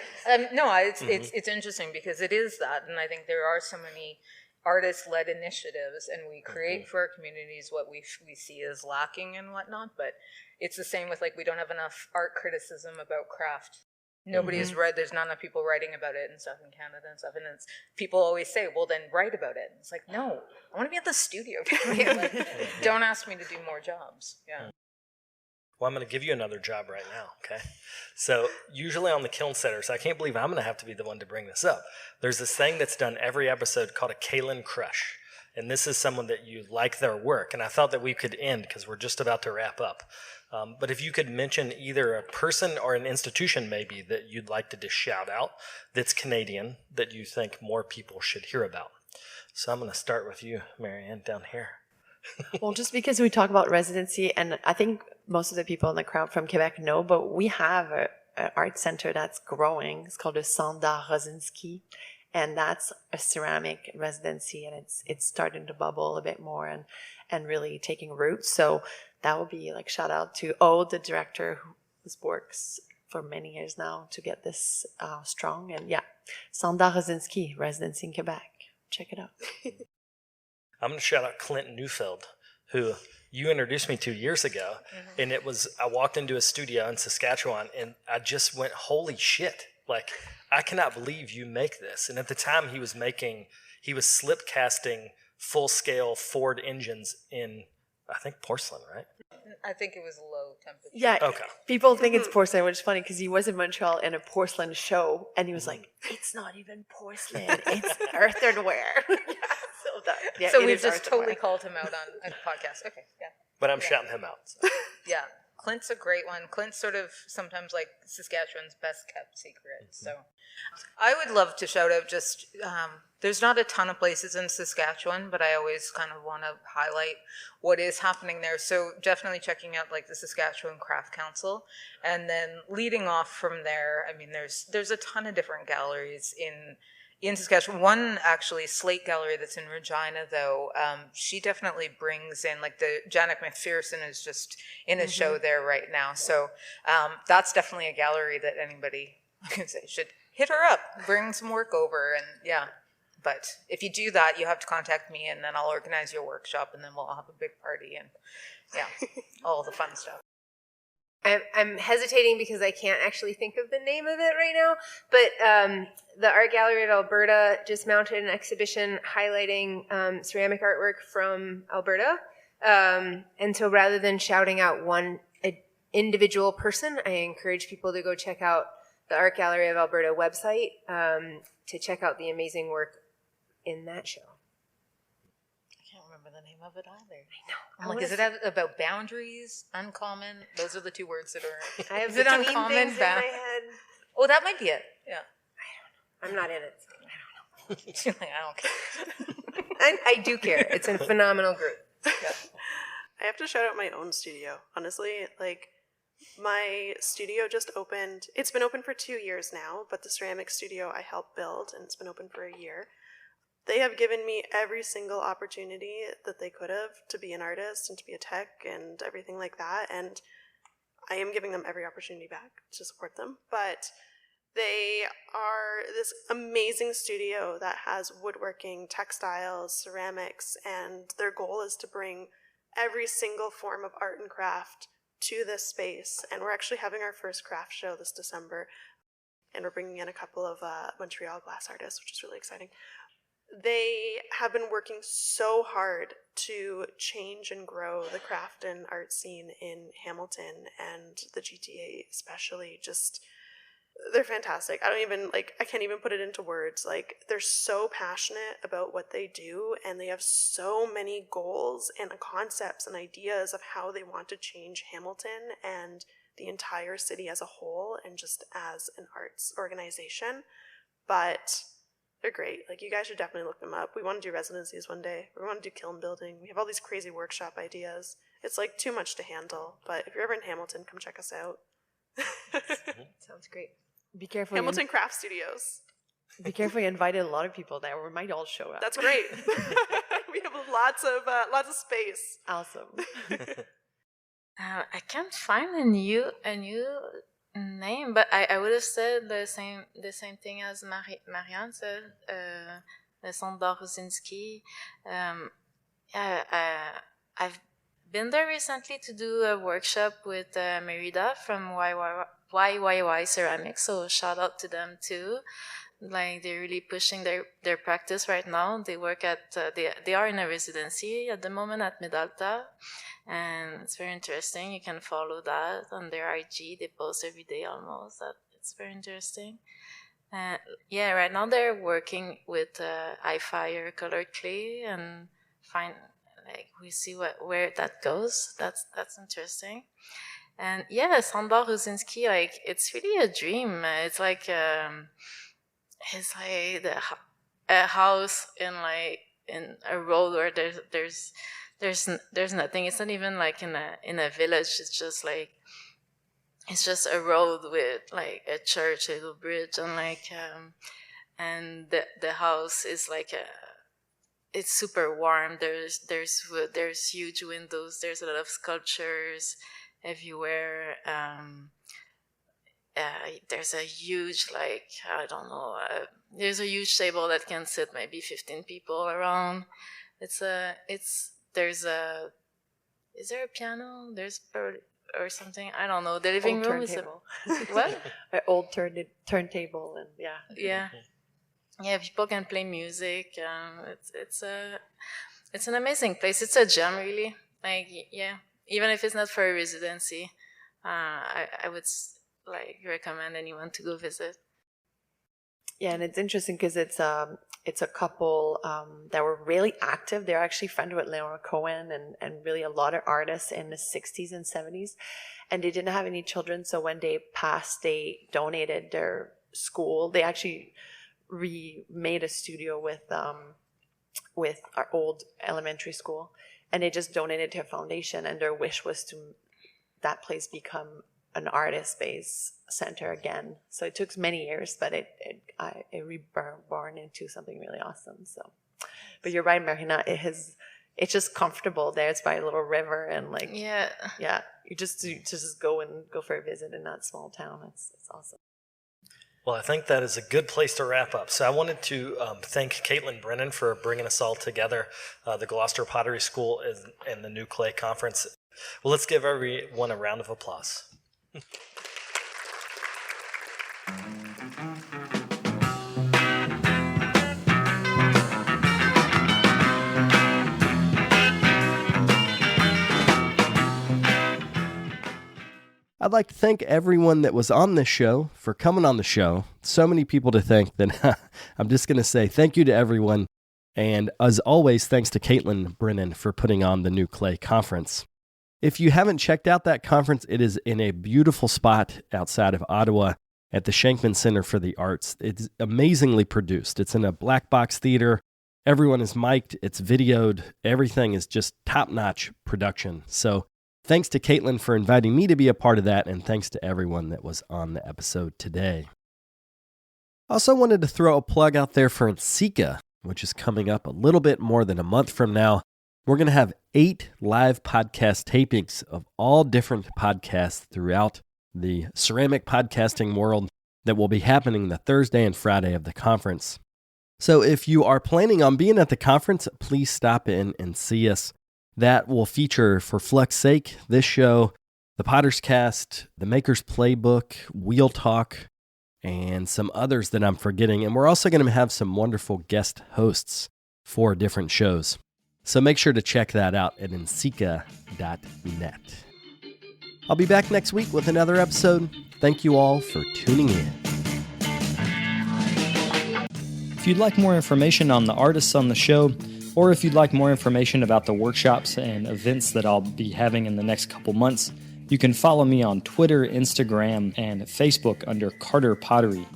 Speaker 11: no, it's interesting because it is that. And I think there are so many artist-led initiatives, and we create for our communities what we see as lacking and whatnot. But it's the same with, like, we don't have enough art criticism about craft. Nobody's read, there's not enough people writing about it and stuff in Canada and stuff. And it's, people always say, well, then write about it. And it's like, no, I want to be at the studio. Like, don't ask me to do more jobs. Yeah.
Speaker 3: Well, I'm going to give you another job right now, okay? So usually on the Kiln Sitters, I can't believe I'm going to have to be the one to bring this up. There's this thing that's done every episode called a Kaitlyn Crush. And this is someone that you like their work. And I thought that we could end because we're just about to wrap up. But if you could mention either a person or an institution maybe that you'd like to just shout out that's Canadian that you think more people should hear about. So I'm going to start with you, Marianne, down here.
Speaker 8: Well, just because we talk about residency, and I think most of the people in the crowd from Quebec know, but we have an art center that's growing. It's called the Centre d'Art Rosinski, and that's a ceramic residency, and it's starting to bubble a bit more and really taking root. So that would be like shout out to the director who works for many years now to get this strong. And yeah, Centre d'Art Rosinski residency in Quebec. Check it out.
Speaker 3: I'm going to shout out Clint Neufeld,
Speaker 2: who you introduced me to years ago. And I walked into a studio in Saskatchewan and I just went, holy shit. Like, I cannot believe you make this. And at the time he was slip casting full-scale Ford engines in, I think, porcelain, right?
Speaker 11: I think it was low temperature.
Speaker 8: Yeah.
Speaker 2: Okay.
Speaker 8: People think it's porcelain, which is funny because he was in Montreal in a porcelain show, and he was like, "It's not even porcelain; it's earthenware."
Speaker 11: So we've just totally called him out on a podcast. Okay, yeah.
Speaker 2: But I'm shouting him out. So.
Speaker 11: Yeah. Clint's a great one. Clint's sort of sometimes like Saskatchewan's best kept secret. So I would love to shout out just, there's not a ton of places in Saskatchewan, but I always kind of want to highlight what is happening there. So definitely checking out like the Saskatchewan Craft Council. And then leading off from there, I mean, there's a ton of different galleries in Saskatchewan. One actually, Slate Gallery that's in Regina, though, she definitely brings in, like Janet McPherson is just in a show there right now. So that's definitely a gallery that anybody, I can say, should hit her up, bring some work over, and yeah. But if you do that, you have to contact me, and then I'll organize your workshop, and then we'll all have a big party, and yeah, all the fun stuff.
Speaker 6: I'm hesitating because I can't actually think of the name of it right now, but the Art Gallery of Alberta just mounted an exhibition highlighting ceramic artwork from Alberta. And so rather than shouting out one individual person, I encourage people to go check out the Art Gallery of Alberta website to check out the amazing work in that show.
Speaker 11: The name of it either. I know. I'm like, is it about boundaries? Uncommon? Those are the two words that are.
Speaker 6: I have
Speaker 11: is it uncommon?
Speaker 6: Things in my head.
Speaker 11: Oh, that might be it. Yeah.
Speaker 6: I don't know. I'm not in it. So
Speaker 11: I don't care.
Speaker 6: I do care. It's a phenomenal group.
Speaker 5: Yeah. I have to shout out my own studio. Honestly, like my studio just opened. It's been open for 2 years now, but the ceramic studio I helped build, and it's been open for a year. They have given me every single opportunity that they could have to be an artist and to be a tech and everything like that. And I am giving them every opportunity back to support them. But they are this amazing studio that has woodworking, textiles, ceramics, and their goal is to bring every single form of art and craft to this space. And we're actually having our first craft show this December. And we're bringing in a couple of Montreal glass artists, which is really exciting. They have been working so hard to change and grow the craft and art scene in Hamilton and the GTA especially. Just, they're fantastic. I can't even put it into words. Like, they're so passionate about what they do, and they have so many goals and concepts and ideas of how they want to change Hamilton and the entire city as a whole and just as an arts organization. But they're great. Like, you guys should definitely look them up. We want to do residencies one day. We want to do kiln building. We have all these crazy workshop ideas. It's like too much to handle. But if you're ever in Hamilton, come check us out.
Speaker 8: Sounds great. Be careful.
Speaker 5: Hamilton Craft Studios.
Speaker 8: Be careful. You invited a lot of people there. We might all show up.
Speaker 5: That's great. We have lots of space.
Speaker 8: Awesome.
Speaker 4: I can't find a new name, but I would have said the same thing as Marianne said. The Centre Rosinski. I've been there recently to do a workshop with Merida from YYY Ceramics, so shout out to them too. Like, they're really pushing their practice right now. They work at they are in a residency at the moment at Medalta, and it's very interesting. You can follow that on their IG. They post every day almost. It's very interesting. Yeah, right now they're working with iFire colored clay and we see where that goes. That's interesting. And yeah, Sandor Rosinski, like, it's really a dream. It's like a house in a road where there's nothing. It's not even like in a village. It's just a road with like a church, a little bridge, and and the house is it's super warm. There's wood, there's huge windows, there's a lot of sculptures everywhere. There's a huge, there's a huge table that can sit maybe 15 people around. There's a is there a piano? There's or something. I don't know. The living
Speaker 8: Old
Speaker 4: room
Speaker 8: turntable.
Speaker 4: is what?
Speaker 8: An old turntable, and
Speaker 4: Yeah, people can play music. It's an amazing place. It's a gem, really. Like, yeah, even if it's not for a residency, I would recommend anyone to go visit.
Speaker 8: Yeah, and it's interesting because it's a couple that were really active. They're actually friends with Leonard Cohen and really a lot of artists in the 60s and 70s. And they didn't have any children, so when they passed, they donated their school. They actually remade a studio with our old elementary school, and they just donated to a foundation, and their wish was to that place become an artist-based center again. So it took many years, but it reborn into something really awesome. So, but you're right, Marina. It's just comfortable there. It's by a little river, and you just go for a visit in that small town. It's awesome.
Speaker 3: Well, I think that is a good place to wrap up. So I wanted to thank Kaitlyn Brennan for bringing us all together, the Gloucester Pottery School and the New Clay Conference. Well, let's give everyone a round of applause. I'd like to thank everyone that was on this show for coming on the show. So many people to thank that I'm just going to say thank you to everyone. And as always, thanks to Kaitlyn Brennan for putting on the New Clay Conference. If you haven't checked out that conference, it is in a beautiful spot outside of Ottawa at the Shankman Center for the Arts. It's amazingly produced. It's in a black box theater. Everyone is mic'd. It's videoed. Everything is just top-notch production. So thanks to Kaitlyn for inviting me to be a part of that, and thanks to everyone that was on the episode today. I also wanted to throw a plug out there for NCECA, which is coming up a little bit more than a month from now. We're going to have 8 live podcast tapings of all different podcasts throughout the ceramic podcasting world that will be happening the Thursday and Friday of the conference. So if you are planning on being at the conference, please stop in and see us. That will feature, for Flux's sake, this show, the Potter's Cast, the Maker's Playbook, Wheel Talk, and some others that I'm forgetting. And we're also going to have some wonderful guest hosts for different shows. So make sure to check that out at NCECA.net. I'll be back next week with another episode. Thank you all for tuning in.
Speaker 2: If you'd like more information on the artists on the show, or if you'd like more information about the workshops and events that I'll be having in the next couple months, you can follow me on Twitter, Instagram, and Facebook under Carter Pottery.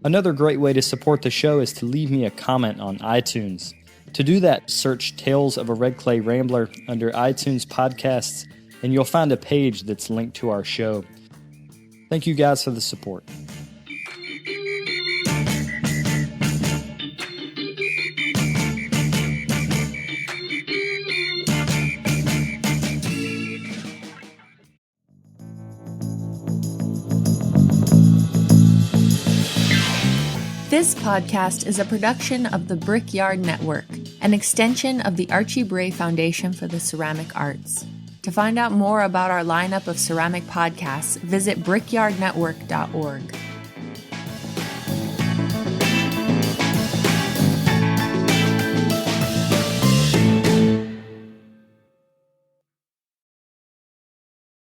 Speaker 2: Another great way to support the show is to leave me a comment on iTunes. To do that, search Tales of a Red Clay Rambler under iTunes Podcasts, and you'll find a page that's linked to our show. Thank you guys for the support.
Speaker 12: This podcast is a production of the Brickyard Network, an extension of the Archie Bray Foundation for the Ceramic Arts. To find out more about our lineup of ceramic podcasts, visit brickyardnetwork.org.